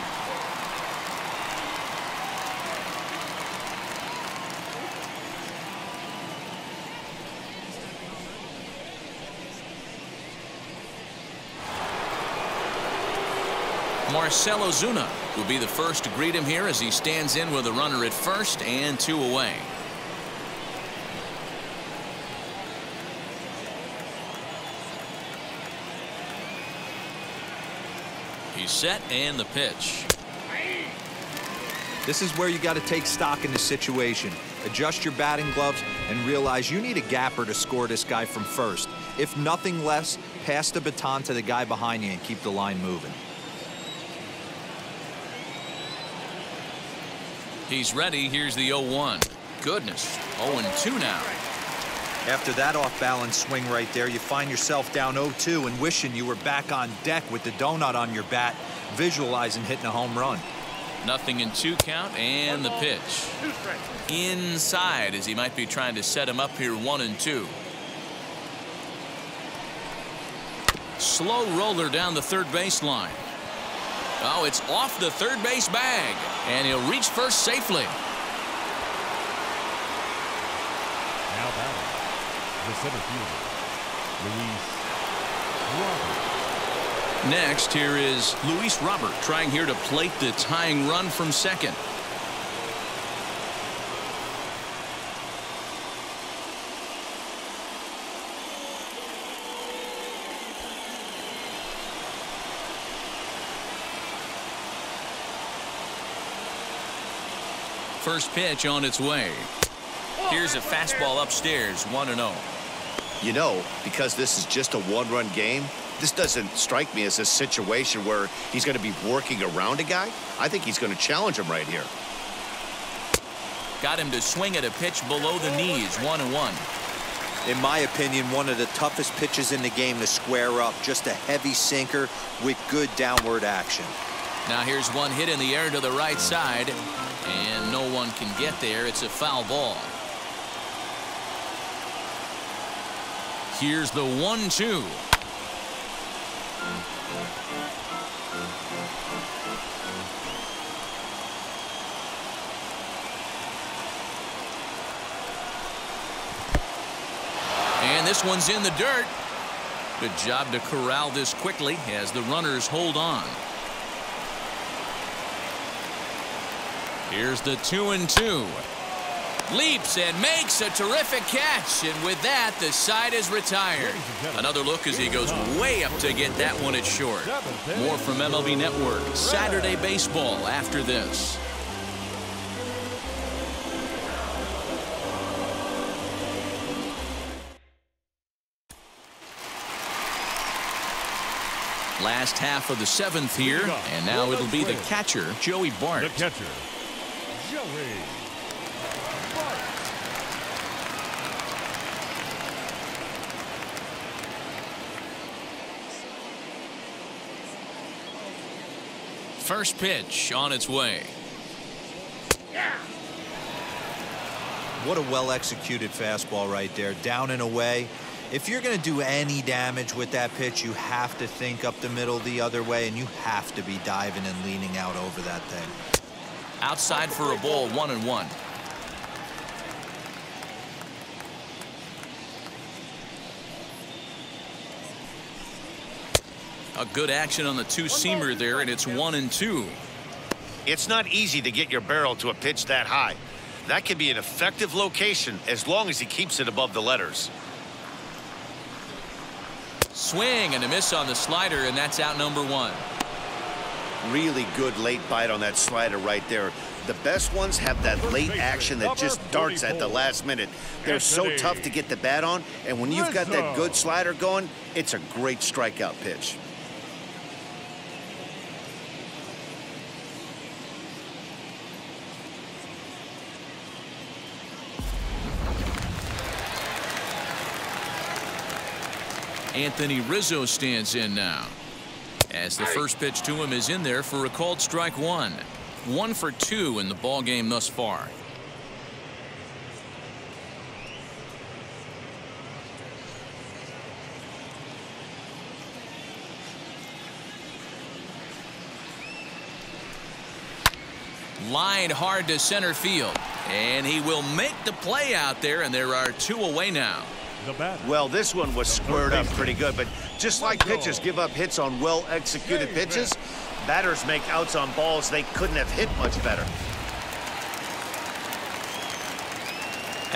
Marcell Ozuna will be the first to greet him here as he stands in with a runner at first and 2 away. He's set and the pitch. This is where you got to take stock in the situation. Adjust your batting gloves and realize you need a gapper to score this guy from first. If nothing less, pass the baton to the guy behind you and keep the line moving. He's ready. Here's the 0-1. Goodness. 0-2 now. After that off-balance swing right there, you find yourself down 0-2 and wishing you were back on deck with the donut on your bat, visualizing hitting a home run. 0-2 count and the pitch. Inside as he might be trying to set him up here 1-2. Slow roller down the third baseline. Oh, it's off the third base bag, and he'll reach first safely. Now batting, the center fielder, Luis Robert. Next, here is Luis Robert trying here to plate the tying run from second. First pitch on its way. Here's a fastball upstairs, 1-0. You know, because this is just a one-run game, this doesn't strike me as a situation where he's going to be working around a guy. I think he's going to challenge him right here. Got him to swing at a pitch below the knees, 1-1. In my opinion, one of the toughest pitches in the game to square up. Just a heavy sinker with good downward action. Now here's one hit in the air to the right side, and no one can get there. It's a foul ball. Here's the 1-2. And this one's in the dirt. Good job to corral this quickly as the runners hold on. Here's the 2-2. Leaps and makes a terrific catch, and with that, the side is retired. Another look as he goes way up to get that one at short. More from MLB Network Saturday Baseball after this. Last half of the seventh here, and now it'll be the catcher, Joey Bart. The catcher, Joey Bart. First pitch on its way. What a well-executed fastball right there, down and away. If you're going to do any damage with that pitch, you have to think up the middle the other way, and you have to be diving and leaning out over that thing. Outside for a ball, 1-1. A good action on the two-seamer there, and it's 1-2. It's not easy to get your barrel to a pitch that high. That can be an effective location as long as he keeps it above the letters. Swing and a miss on the slider, and that's out number 1. Really good late bite on that slider right there. The best ones have that late action that just darts at the last minute. They're so tough to get the bat on, and when you've got that good slider going, it's a great strikeout pitch. Anthony Rizzo stands in now, as the first pitch to him is in there for a called strike 1. 1 for 2 in the ball game thus far. Lined hard to center field, and he will make the play out there, and there are 2 away now. Well, this one was squared up pretty good, but just like pitchers give up hits on well-executed pitches, batters make outs on balls they couldn't have hit much better.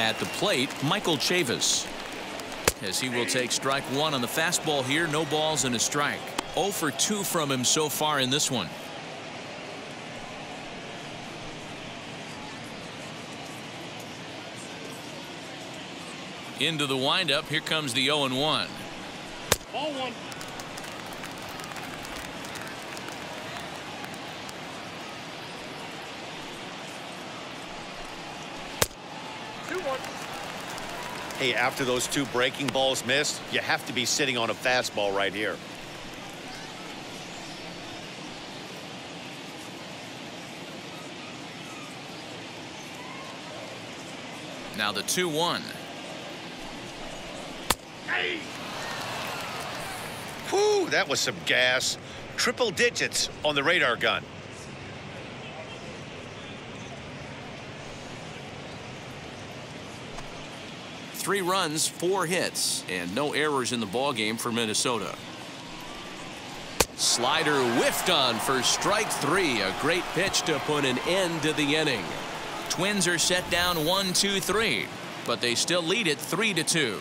At the plate, Michael Chavis, as he will take strike 1 on the fastball here. No balls and a strike. 0 for 2 from him so far in this one. Into the windup. Here comes the 0-1. Ball 1. Hey, after those 2 breaking balls missed, you have to be sitting on a fastball right here. Now the 2-1. Whew, that was some gas. Triple digits on the radar gun. Three runs, 4 hits, and no errors in the ballgame for Minnesota. Slider whiffed on for strike 3. A great pitch to put an end to the inning. Twins are set down 1-2-3, but they still lead it 3-2.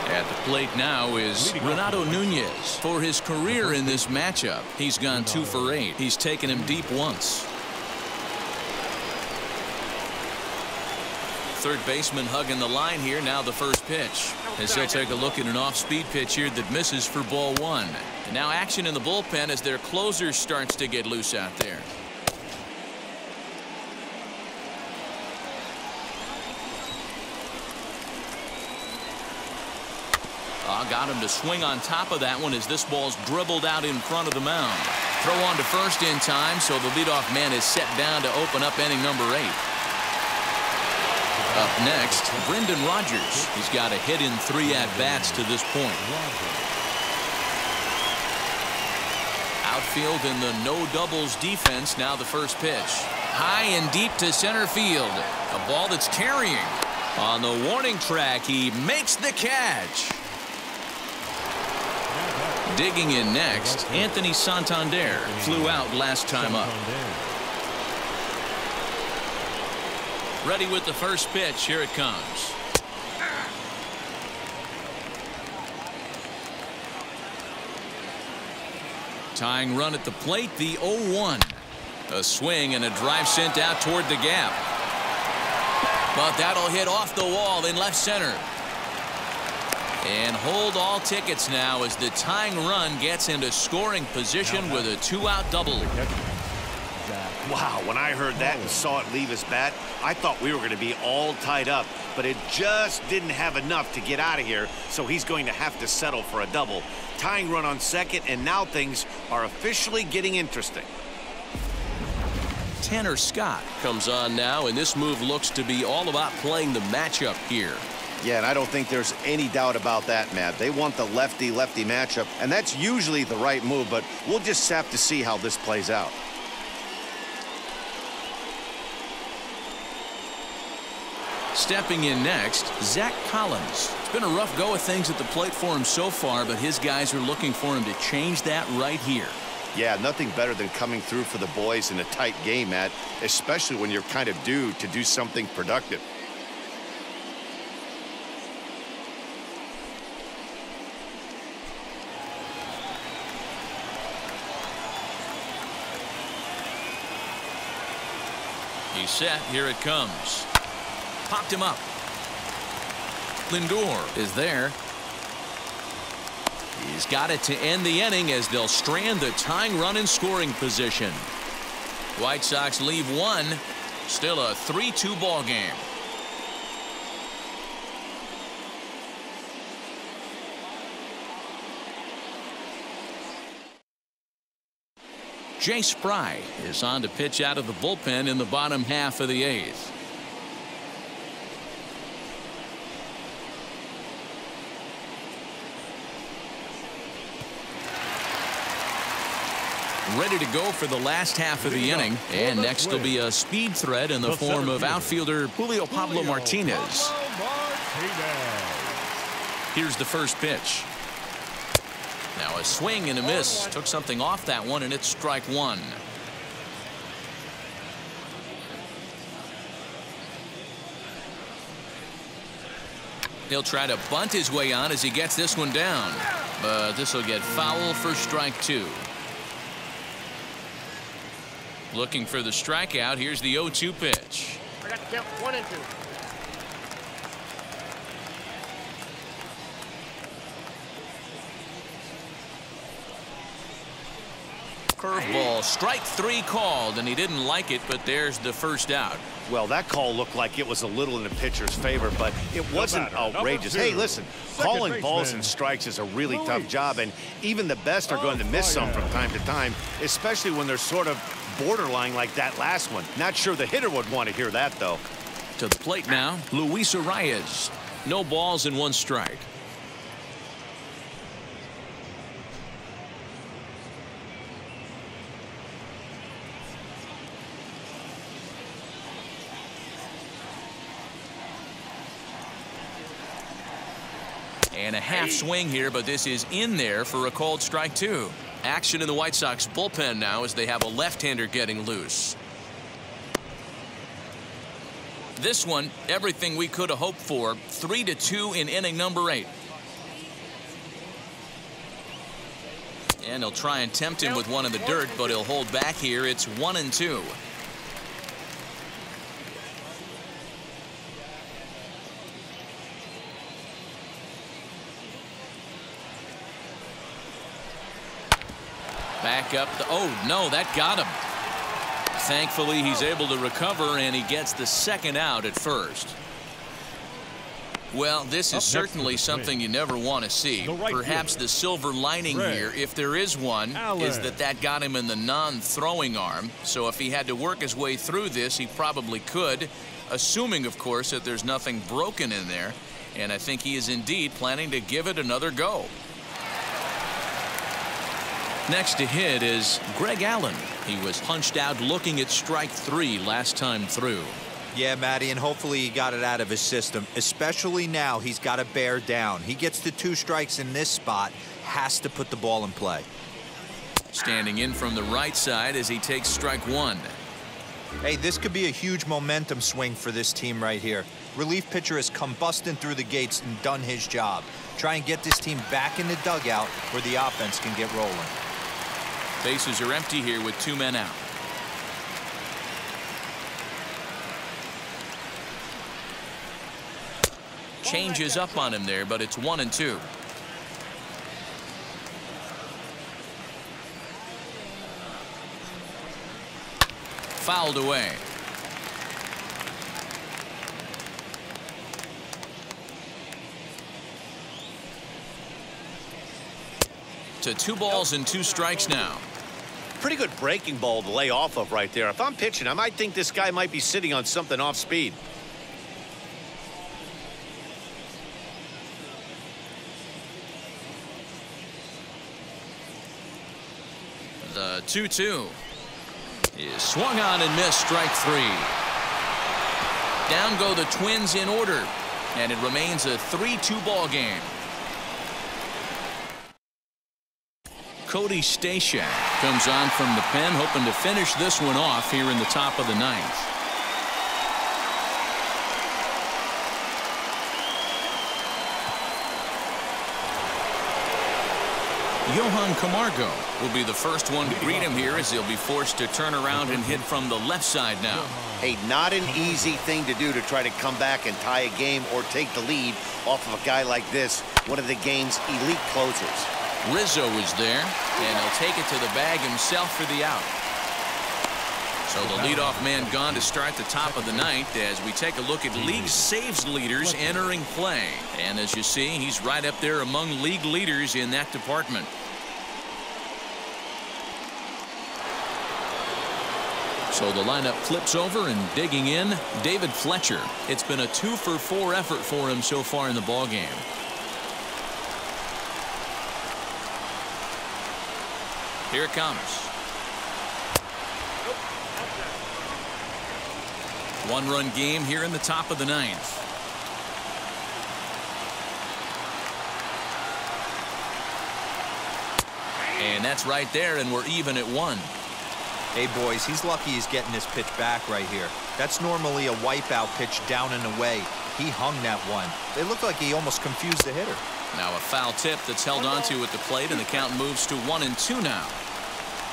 At the plate now is Renato Nunez. For his career in this matchup, he's gone 2 for 8. He's taken him deep once. Third baseman hugging the line here. Now the first pitch. As he'll take a look at an off-speed pitch here that misses for ball 1. And now action in the bullpen as their closer starts to get loose out there. Got him to swing on top of that one as this ball's dribbled out in front of the mound. Throw on to first in time, so the leadoff man is set down to open up inning number 8. Up next, Brendan Rodgers. He's got a hit in 3 at-bats to this point. Outfield in the no doubles defense. Now the first pitch. High and deep to center field. A ball that's carrying. On the warning track, he makes the catch. Digging in next, Anthony Santander flew out last time up. Ready with the first pitch. Here it comes. Tying run at the plate, the 0-1. A swing and a drive sent out toward the gap. But that'll hit off the wall in left center. And hold all tickets now as the tying run gets into scoring position with a 2-out double. Wow, when I heard that and saw it leave his bat, I thought we were going to be all tied up, but it just didn't have enough to get out of here, so he's going to have to settle for a double. Tying run on second, and now things are officially getting interesting. Tanner Scott comes on now, and this move looks to be all about playing the matchup here. Yeah, and I don't think there's any doubt about that, Matt. They want the lefty-lefty matchup, and that's usually the right move, but we'll just have to see how this plays out. Stepping in next, Zach Collins. It's been a rough go of things at the plate for him so far, but his guys are looking for him to change that right here. Yeah, nothing better than coming through for the boys in a tight game, Matt, especially when you're kind of due to do something productive. He's set. Here it comes. Popped him up. Lindor is there. He's got it to end the inning as they'll strand the tying run in scoring position. White Sox leave 1. Still a 3-2 ball game. Jay Spry is on to pitch out of the bullpen in the bottom half of the 8th. Ready to go for the last half of the inning, and next will be a speed threat in the form of outfielder Julio Pablo Martinez. Here's the first pitch. Now a swing and a miss. Took something off that one, and it's strike 1. He'll try to bunt his way on as he gets this one down, but this will get foul for strike 2. Looking for the strikeout. Here's the 0-2 pitch. I got to count 1 and 2. Curveball, strike 3 called, and he didn't like it, but there's the first out. Well, that call looked like it was a little in the pitcher's favor, but it wasn't outrageous. Hey, listen, calling balls and strikes is a really tough job, and even the best are going to miss some from time to time, especially when they're sort of borderline like that last one. Not sure the hitter would want to hear that, though. To the plate now, Luis Arias. No balls and 1 strike. And a half swing here, but this is in there for a called strike 2. Action in the White Sox bullpen now as they have a left-hander getting loose. This one, everything we could have hoped for. 3-2 in inning number 8. And he'll try and tempt him with one in the dirt, but he'll hold back here. It's 1-2. Back up. Oh, no, that got him. Thankfully, he's able to recover, and he gets the second out at first. Well, this is certainly something you never want to see. Perhaps the silver lining here, if there is one, is that got him in the non-throwing arm. So if he had to work his way through this, he probably could, assuming, of course, that there's nothing broken in there. And I think he is indeed planning to give it another go. Next to hit is Greg Allen. He was punched out looking at strike 3 last time through. Yeah, Matty, and hopefully he got it out of his system, especially now he's got to bear down. He gets the 2 strikes in this spot, has to put the ball in play. Standing in from the right side as he takes strike 1. Hey, this could be a huge momentum swing for this team right here. Relief pitcher has come busting through the gates and done his job. Try and get this team back in the dugout where the offense can get rolling. Bases are empty here with 2 men out. Changes up on him there, but it's 1-2. Fouled away. To 2 balls and 2 strikes now. Pretty good breaking ball to lay off of right there. If I'm pitching, I might think this guy might be sitting on something off speed. The 2-2 is swung on and missed, strike 3. Down go the Twins in order, and it remains a 3-2 ball game. Cody Stashak comes on from the pen, hoping to finish this one off here in the top of the 9th. Johan Camargo will be the first one to greet him here as he'll be forced to turn around and hit from the left side now. Hey, not an easy thing to do to try to come back and tie a game or take the lead off of a guy like this, one of the game's elite closers. Rizzo is there, and he'll take it to the bag himself for the out. So the leadoff man gone to start the top of the 9th as we take a look at league saves leaders entering play. And as you see, he's right up there among league leaders in that department. So the lineup flips over, and digging in, David Fletcher. It's been a 2-for-4 effort for him so far in the ballgame. Here it comes. 1-run game here in the top of the 9th. And that's right there, and we're even at 1. Hey, boys, he's lucky he's getting this pitch back right here. That's normally a wipeout pitch down and away. He hung that one. It looked like he almost confused the hitter. Now a foul tip that's held onto at the plate, and the count moves to 1-2 now.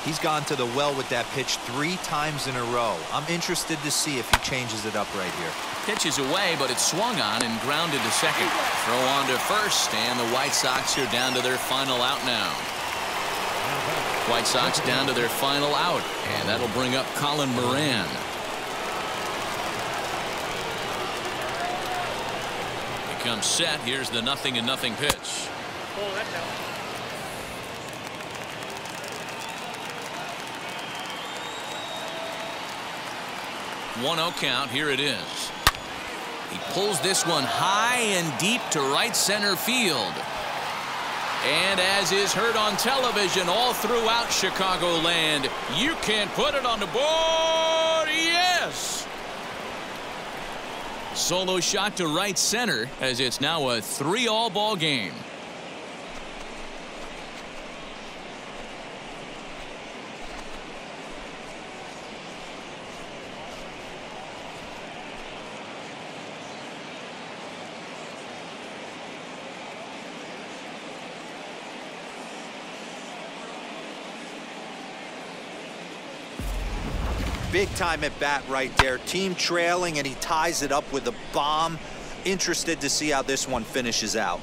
He's gone to the well with that pitch 3 times in a row. I'm interested to see if he changes it up right here. Pitch is away, but it's swung on and grounded to second. Throw on to first, and the White Sox are down to their final out now. White Sox down to their final out, and that'll bring up Colin Moran. He comes set. Here's the 0-0 pitch. Oh, that's out. One-0 count. Here it is. He pulls this one high and deep to right center field. And as is heard on television all throughout Chicagoland, you can't put it on the board. Yes! Solo shot to right center as it's now a 3-all ball game. Big time at bat right there. Team trailing, and he ties it up with a bomb. Interested to see how this one finishes out.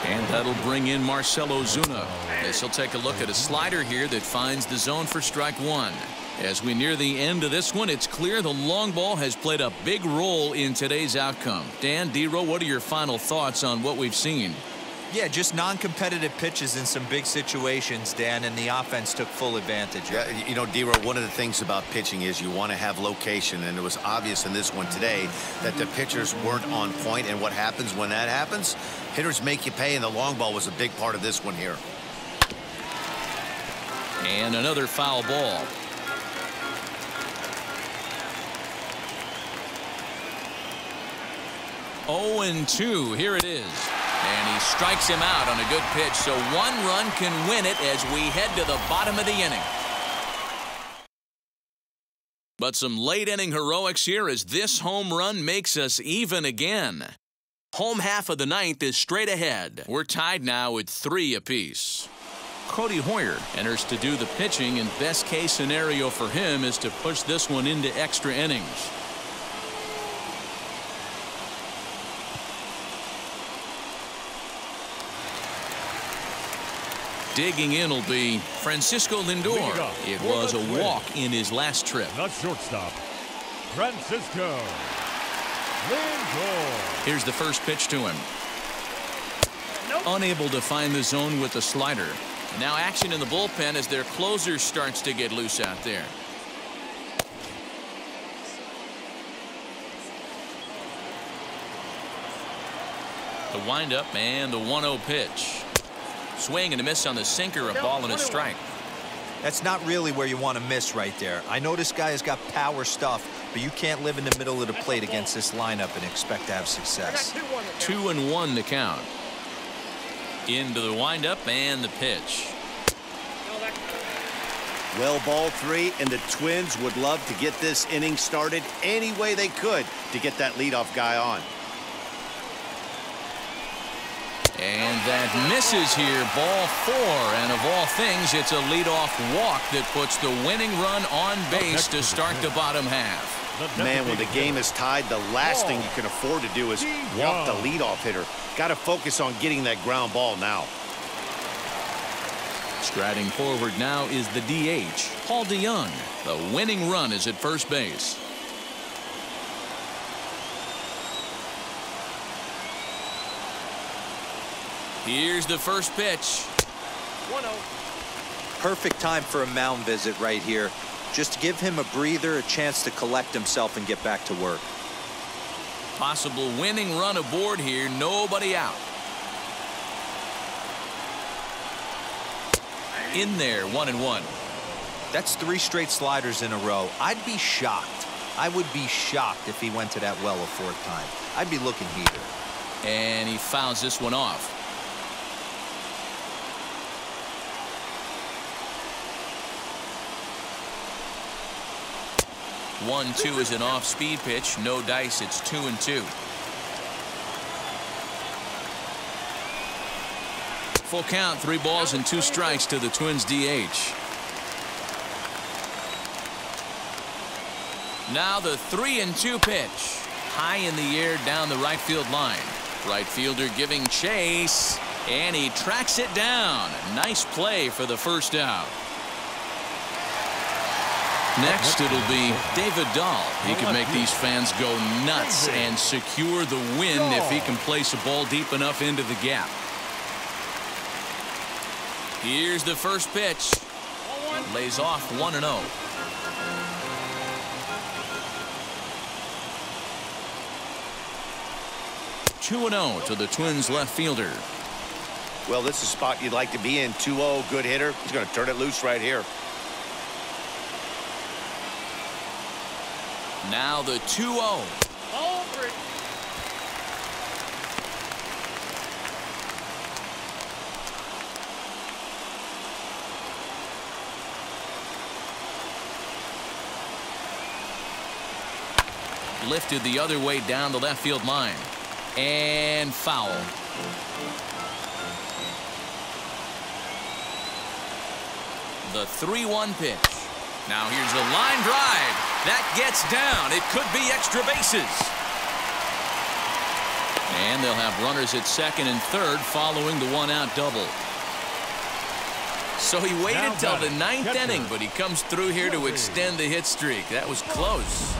And that'll bring in Marcell Ozuna. As he'll take a look at a slider here that finds the zone for strike one. As we near the end of this one, it's clear the long ball has played a big role in today's outcome. Dan, D-Row, what are your final thoughts on what we've seen? Yeah, just non-competitive pitches in some big situations, Dan, and the offense took full advantage. Yeah, you know, D-Row, one of the things about pitching is you want to have location, and it was obvious in this one today that the pitchers weren't on point, and what happens when that happens? Hitters make you pay, and the long ball was a big part of this one here. And another foul ball. Oh, 0-2. Here it is. And he strikes him out on a good pitch, so one run can win it as we head to the bottom of the inning. But some late inning heroics here as this home run makes us even again. Home half of the ninth is straight ahead. We're tied now at 3 apiece. Cody Hoyer enters to do the pitching, and best case scenario for him is to push this one into extra innings. Digging in will be Francisco Lindor. It was a walk in his last trip. The shortstop, Francisco Lindor. Here's the first pitch to him. Unable to find the zone with the slider. Now action in the bullpen as their closer starts to get loose out there. The windup and the 1-0 pitch. Swing and a miss on the sinker, a ball and a strike. That's not really where you want to miss right there. I know this guy has got power stuff, but you can't live in the middle of the plate against this lineup and expect to have success. 2-1 the count. Into the windup and the pitch. Well, ball 3, and the Twins would love to get this inning started any way they could to get that leadoff guy on. And that misses here, ball 4, and of all things, it's a leadoff walk that puts the winning run on base to start the bottom half. Man, when the game is tied, the last thing you can afford to do is walk the leadoff hitter. Got to focus on getting that ground ball now. Striding forward now is the DH, Paul DeJong. The winning run is at first base. Here's the first pitch. 1-0. Perfect time for a mound visit right here. Just give him a breather, a chance to collect himself and get back to work. Possible winning run aboard here, nobody out. In there, 1-1. That's 3 straight sliders in a row. I'd be shocked. I would be shocked if he went to that well a 4th time. I'd be looking heater. And he fouls this one off. One-two is an off-speed pitch. No dice. It's 2-2. Full count. 3 balls and 2 strikes to the Twins DH. Now the 3-2 pitch. high in the air down the right field line. Right fielder giving chase, and he tracks it down. Nice play for the first out. Next, it'll be David Dahl. He can make these fans go nuts and secure the win if he can place a ball deep enough into the gap. Here's the first pitch. Lays off 1-0. (2-0) to the Twins left fielder. Well, this is a spot you'd like to be in. 2-0, good hitter. He's going to turn it loose right here. Now the 2-0. Ball 3. Lifted the other way down the left field line. And foul. The 3-1 pitch. Now here's a line drive. That gets down. It could be extra bases. And they'll have runners at second and third following the one-out double. So he waited till the ninth inning, but he comes through here to extend the hit streak. That was close.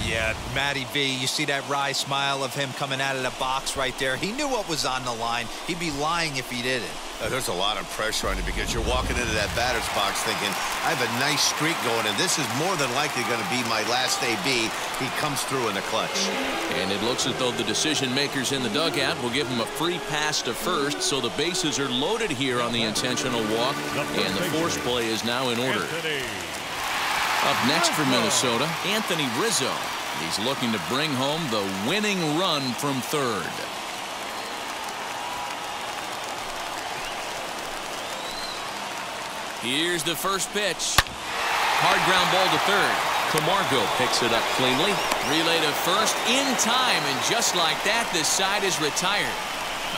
Yeah, Matty V, you see that wry smile of him coming out of the box right there. He knew what was on the line. He'd be lying if he didn't. There's a lot of pressure on you because you're walking into that batter's box thinking, I have a nice streak going, and this is more than likely going to be my last AB. He comes through in the clutch. And it looks as though the decision makers in the dugout will give him a free pass to first, so the bases are loaded here on the intentional walk, and the force play is now in order. Up next for Minnesota, Anthony Rizzo. He's looking to bring home the winning run from third. Here's the first pitch. Hard ground ball to third. Camargo picks it up cleanly. Relay to first in time, and just like that, this side is retired.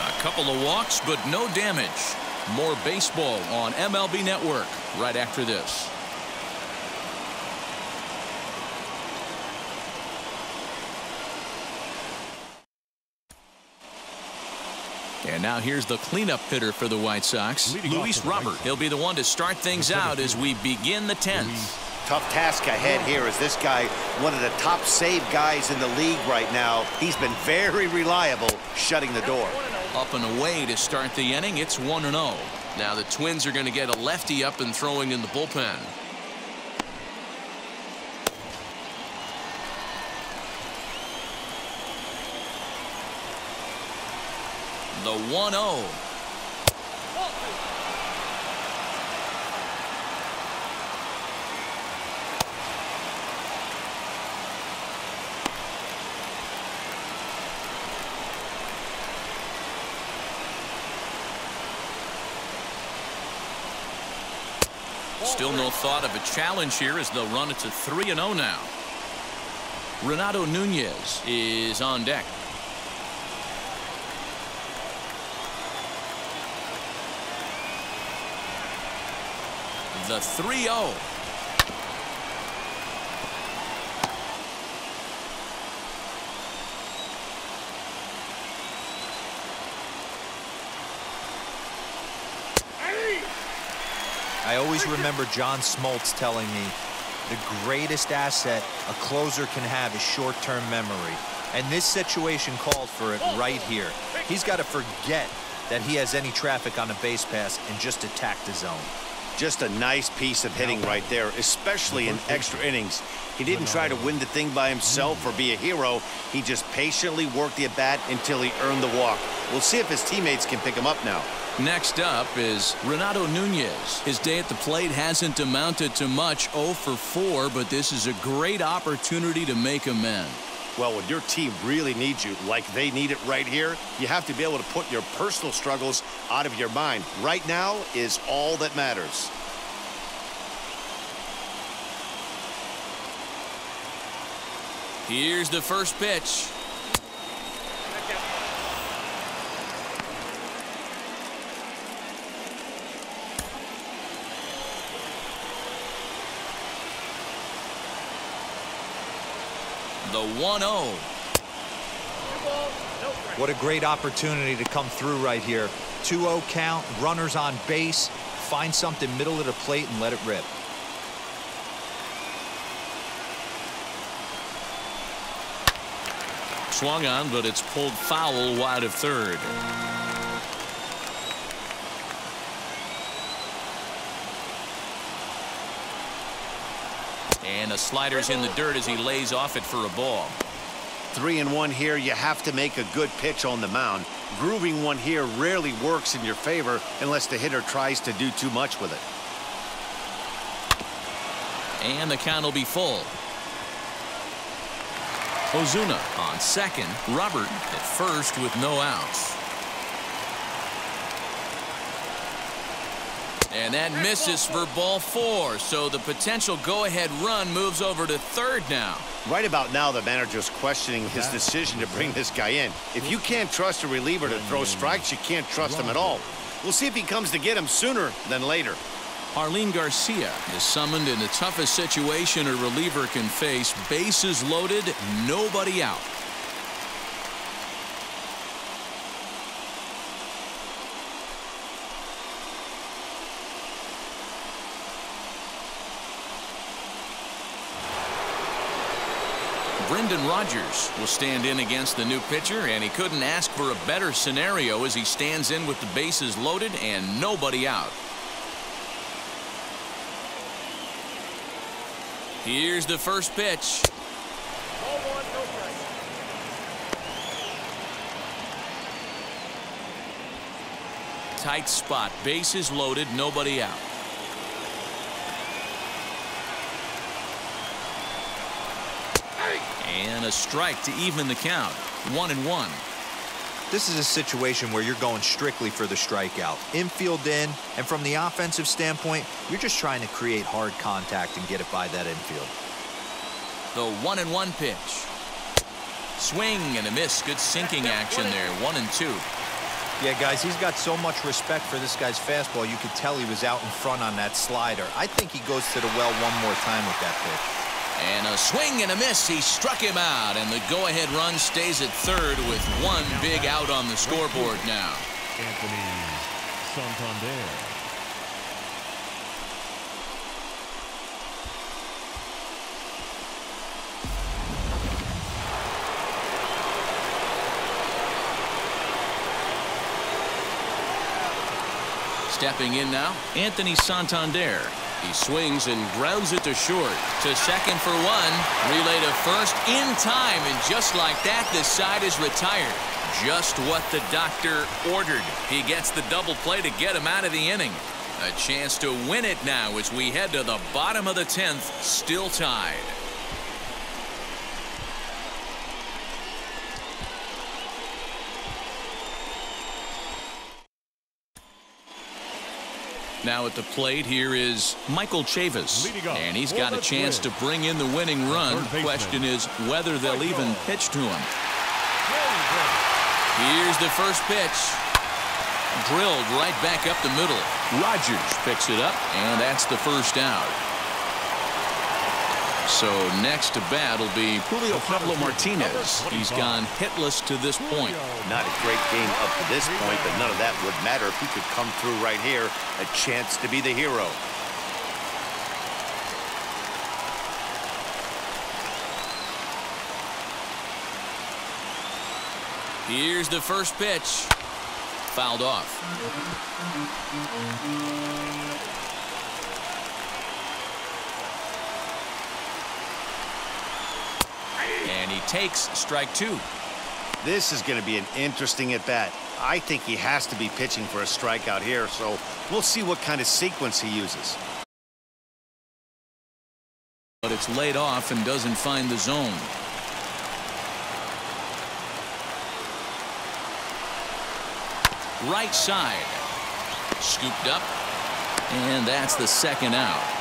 A couple of walks, but no damage. More baseball on MLB Network right after this. And now here's the cleanup hitter for the White Sox, Luis Robert. He'll be the one to start things out as we begin the 10th. Tough task ahead here as this guy, one of the top save guys in the league right now. He's been very reliable shutting the door. Up and away to start the inning. It's 1-0. Now the Twins are going to get a lefty up and throwing in the bullpen. The 1-0. Still no thought of a challenge here as they'll run it to 3-0 now. Renato Nunez is on deck. The 3-0. I always remember John Smoltz telling me the greatest asset a closer can have is short-term memory. And this situation called for it right here. He's got to forget that he has any traffic on a base pass and just attack the zone. Just a nice piece of hitting right there, especially in extra innings. He didn't try to win the thing by himself or be a hero. He just patiently worked the at-bat until he earned the walk. We'll see if his teammates can pick him up now. Next up is Renato Nunez. His day at the plate hasn't amounted to much, 0 for 4, but this is a great opportunity to make amends. Well, when your team really needs you, like they need it right here, you have to be able to put your personal struggles out of your mind. Right now is all that matters. Here's the first pitch. The 1-0. What a great opportunity to come through right here. 2-0 count, runners on base. Find something middle of the plate and let it rip. Swung on, but it's pulled foul wide of third. And the slider's in the dirt as he lays off it for a ball. 3-1 here. You have to make a good pitch on the mound. Grooving one here rarely works in your favor unless the hitter tries to do too much with it. And the count will be full. Ozuna on second. Robert at first with no outs. And that misses for ball 4. So the potential go-ahead run moves over to third now. Right about now, the manager's questioning his decision to bring this guy in. If you can't trust a reliever to throw strikes, you can't trust him at all. We'll see if he comes to get him sooner than later. Arlene Garcia is summoned in the toughest situation a reliever can face. Bases loaded, nobody out. Brendan Rodgers will stand in against the new pitcher, and he couldn't ask for a better scenario as he stands in with the bases loaded and nobody out. Here's the first pitch. Ball 1, no strike. Tight spot, bases loaded, nobody out. And a strike to even the count. 1-1. This is a situation where you're going strictly for the strikeout. Infield in, and from the offensive standpoint, you're just trying to create hard contact and get it by that infield. The 1-1 pitch. Swing and a miss. Good sinking action there. 1-2. Yeah, guys, he's got so much respect for this guy's fastball. You could tell he was out in front on that slider. I think he goes to the well one more time with that pitch. And a swing and a miss. He struck him out, and the go-ahead run stays at third with one big out on the scoreboard now. Anthony Santander. Stepping in now, Anthony Santander. He swings and grounds it to short. To second for one. Relay to first in time, and just like that, the side is retired. Just what the doctor ordered. He gets the double play to get him out of the inning. A chance to win it now as we head to the bottom of the 10th, still tied. Now at the plate, here is Michael Chavis, and he's got a chance to bring in the winning run. Question is whether they'll even pitch to him. Here's the first pitch. Drilled right back up the middle. Rodgers picks it up, and that's the first out. So next to bat will be Julio Pablo Martinez. He's gone hitless to this point. Not a great game up to this point, but none of that would matter if he could come through right here. A chance to be the hero. Here's the first pitch. Fouled off. And he takes strike 2. This is going to be an interesting at-bat. I think he has to be pitching for a strikeout here, so we'll see what kind of sequence he uses. But it's laid off and doesn't find the zone. Right side. Scooped up. And that's the second out.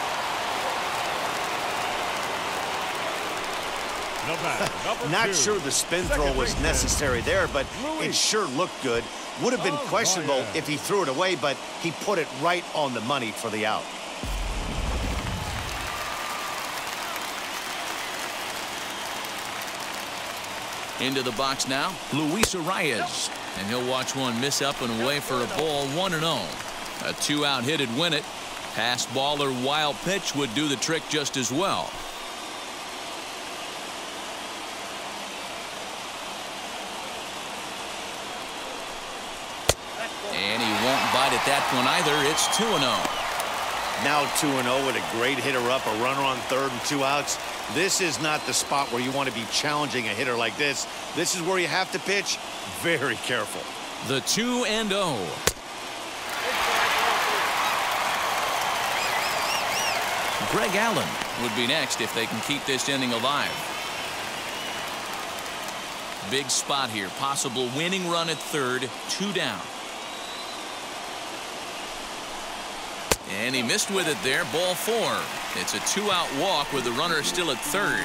Not sure the spin throw was necessary there, but it sure looked good. Would have been questionable if he threw it away, but he put it right on the money for the out. Into the box now, Luis Arias. And he'll watch one miss up and away for a ball, 1-0. A 2-out hit'd win it. Pass ball or wild pitch would do the trick just as well. And he won't bite at that one either. It's 2-0. Now 2-0 with a great hitter up, a runner on third and 2 outs. This is not the spot where you want to be challenging a hitter like this. This is where you have to pitch very careful. The 2-0. Greg Allen would be next if they can keep this inning alive. Big spot here. Possible winning run at third. 2 down. And he missed with it there. Ball 4. It's a 2-out walk with the runner still at third.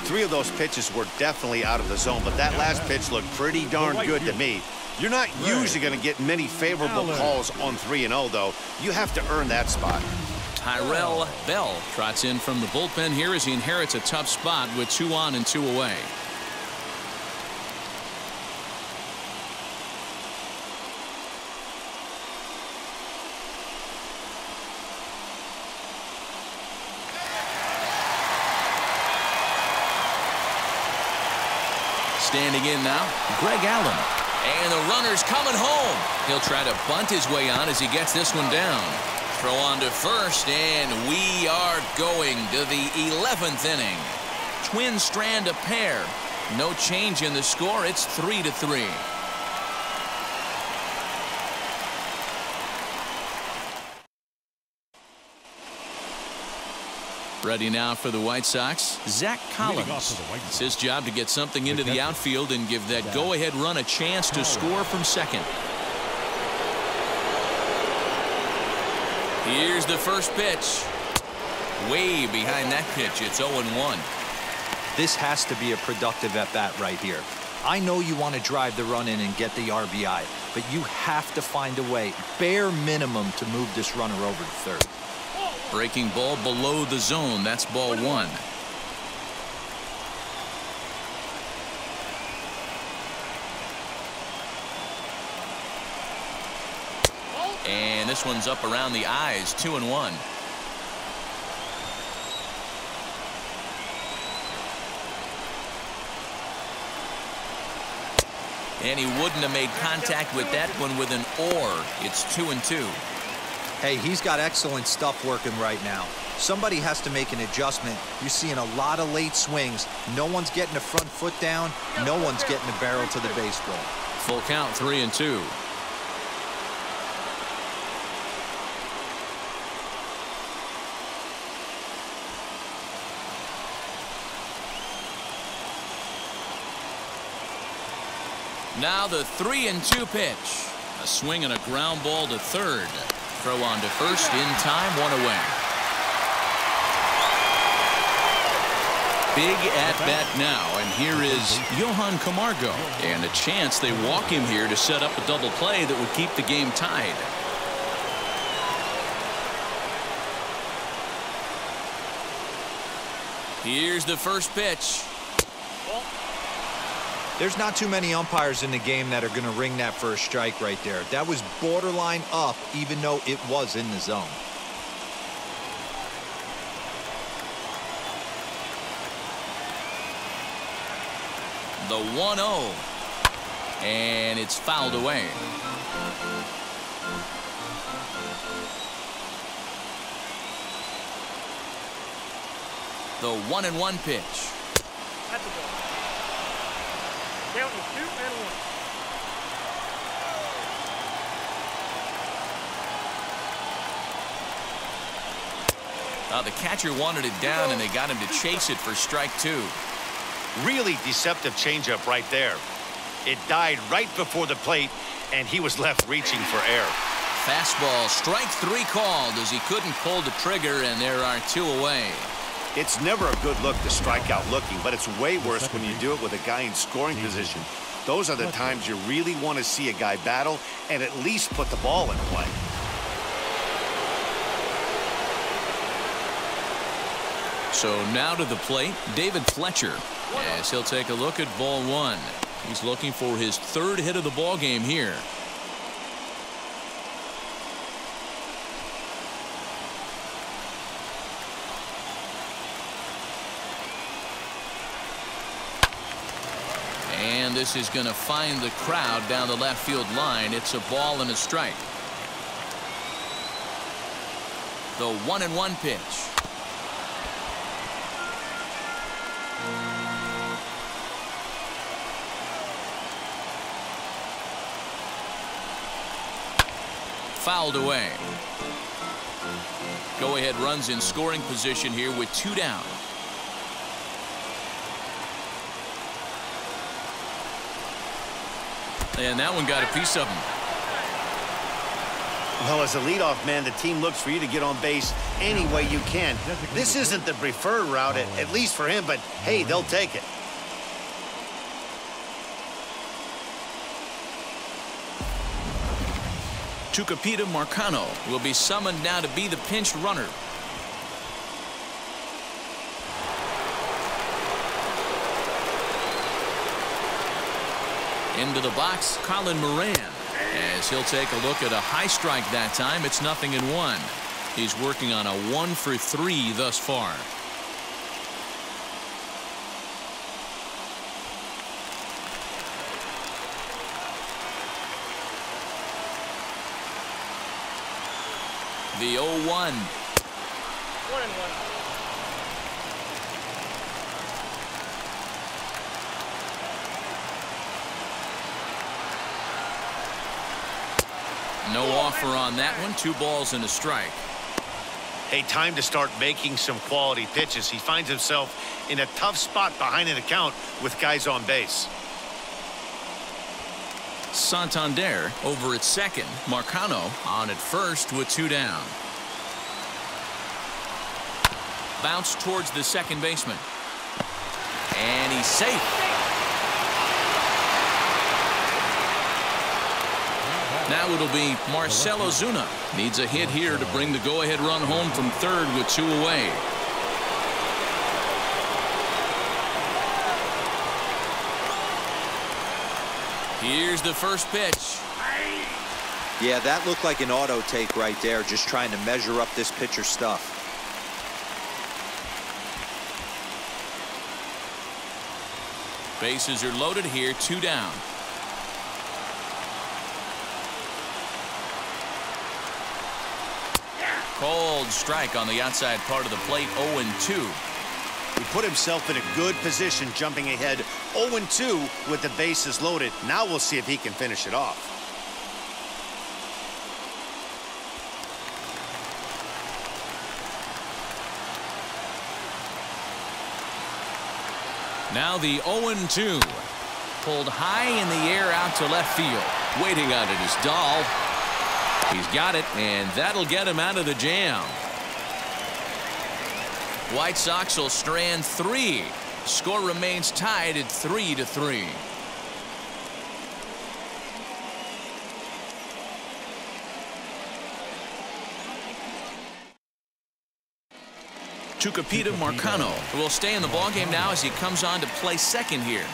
3 of those pitches were definitely out of the zone, but that last pitch looked pretty darn good to me. You're not usually going to get many favorable calls on 3-0, though. You have to earn that spot. Tyrell Bell trots in from the bullpen here as he inherits a tough spot with 2 on and 2 away. Standing in now, Greg Allen. And the runner's coming home. He'll try to bunt his way on as he gets this one down. Throw on to first, and we are going to the 11th inning. Twin strand a pair. No change in the score. It's 3-3. Ready now for the White Sox, Zach Collins. It's his job to get something into the outfield and give that go-ahead run a chance to score from second. Here's the first pitch. Way behind that pitch. It's 0-1. This has to be a productive at-bat right here. I know you want to drive the run in and get the RBI, but you have to find a way, bare minimum, to move this runner over to third. Breaking ball below the zone. That's ball 1. And this one's up around the eyes. 2-1. And he wouldn't have made contact with that one with an or. It's 2-2. Hey, he's got excellent stuff working right now. Somebody has to make an adjustment. You're seeing a lot of late swings. No one's getting the front foot down. No one's getting the barrel to the baseball. Full count, 3-2. Now the 3-2 pitch. A swing and a ground ball to third. Throw on to first in time, 1 away. Big at-bat now, and here is Johan Camargo. And a chance they walk him here to set up a double play that would keep the game tied. Here's the first pitch. There's not too many umpires in the game that are going to ring that first strike right there. That was borderline up, even though it was in the zone. The 1-0. And it's fouled away. The 1-1 pitch. That's a ball. Count is 2-1. The catcher wanted it down, and they got him to chase it for strike 2. Really deceptive changeup right there. It died right before the plate, and he was left reaching for air. Fastball, strike 3 called as he couldn't pull the trigger, and there are 2 away. It's never a good look to strike out looking, but it's way worse when you do it with a guy in scoring position. Those are the times you really want to see a guy battle and at least put the ball in play. So now to the plate, David Fletcher, as he'll take a look at ball one. He's looking for his third hit of the ball game here. And this is going to find the crowd down the left field line. It's a ball and a strike. The 1-1 pitch. Fouled away. Go ahead runs in scoring position here with 2 down. And that one got a piece of him. Well, as a leadoff man, the team looks for you to get on base any way you can. This isn't the preferred route, at least for him, but hey, they'll take it. Tucupita Marcano will be summoned now to be the pinch runner. Into the box, Colin Moran, as he'll take a look at a high strike that time. It's 0-1. He's working on a 1-for-3 thus far. The 0-1. 1-1. No offer on that one. 2 balls and a strike. Hey, time to start making some quality pitches. He finds himself in a tough spot behind an account with guys on base. Santander over at second. Marcano on at first with 2 down. Bounce towards the second baseman. And he's safe. Now it'll be Marcell Ozuna. Needs a hit here to bring the go-ahead run home from third with 2 away. Here's the first pitch. Yeah, that looked like an auto take right there, just trying to measure up this pitcher's stuff. Bases are loaded here, 2 down. Cold strike on the outside part of the plate. 0-2. He put himself in a good position, jumping ahead 0-2 with the bases loaded. Now we'll see if he can finish it off. Now the 0-2. Pulled high in the air out to left field. Waiting on it is Dahl. He's got it, and that'll get him out of the jam. White Sox will strand 3. Score remains tied at 3-3. Tucupita Marcano will stay in the ballgame now as he comes on to play second here.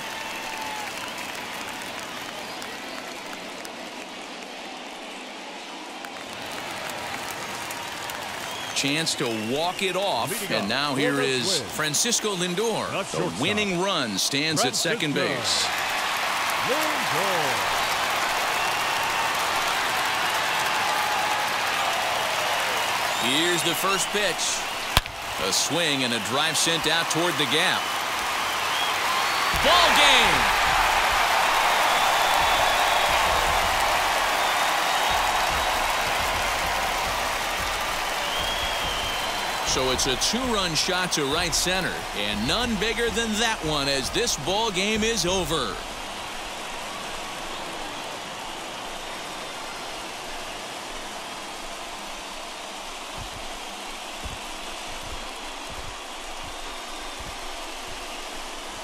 Chance to walk it off, and now here is Francisco Lindor. The winning run stands at second base. Here's the first pitch. A swing and a drive sent out toward the gap. Ball game. So it's a 2-run shot to right center, and none bigger than that one as this ball game is over.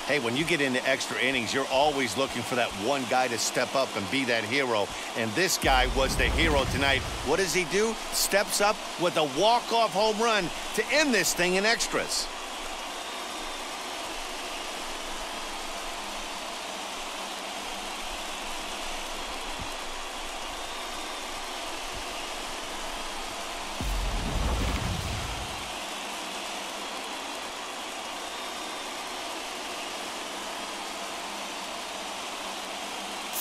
Hey, when you get into extra innings, you're always looking for that one guy to step up and be that hero. And this guy was the hero tonight. What does he do? Steps up with a walk-off home run to end this thing in extras.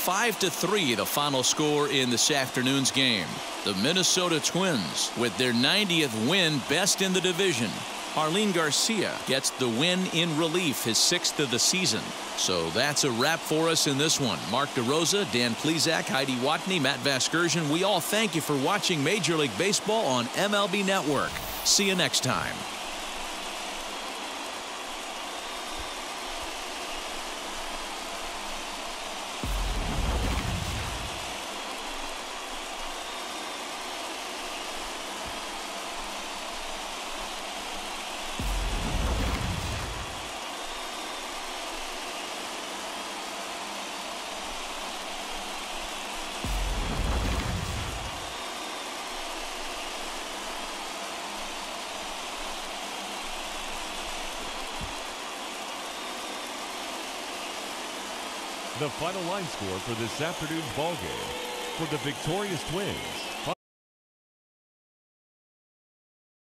5-3 the final score in this afternoon's game. The Minnesota Twins with their 90th win, best in the division. Arlene Garcia gets the win in relief, his 6th of the season. So that's a wrap for us in this one. Mark DeRosa, Dan Plesac, Heidi Watney, Matt Vasgersian. We all thank you for watching Major League Baseball on MLB Network. See you next time. The final line score for this afternoon's ball game. For the victorious Twins,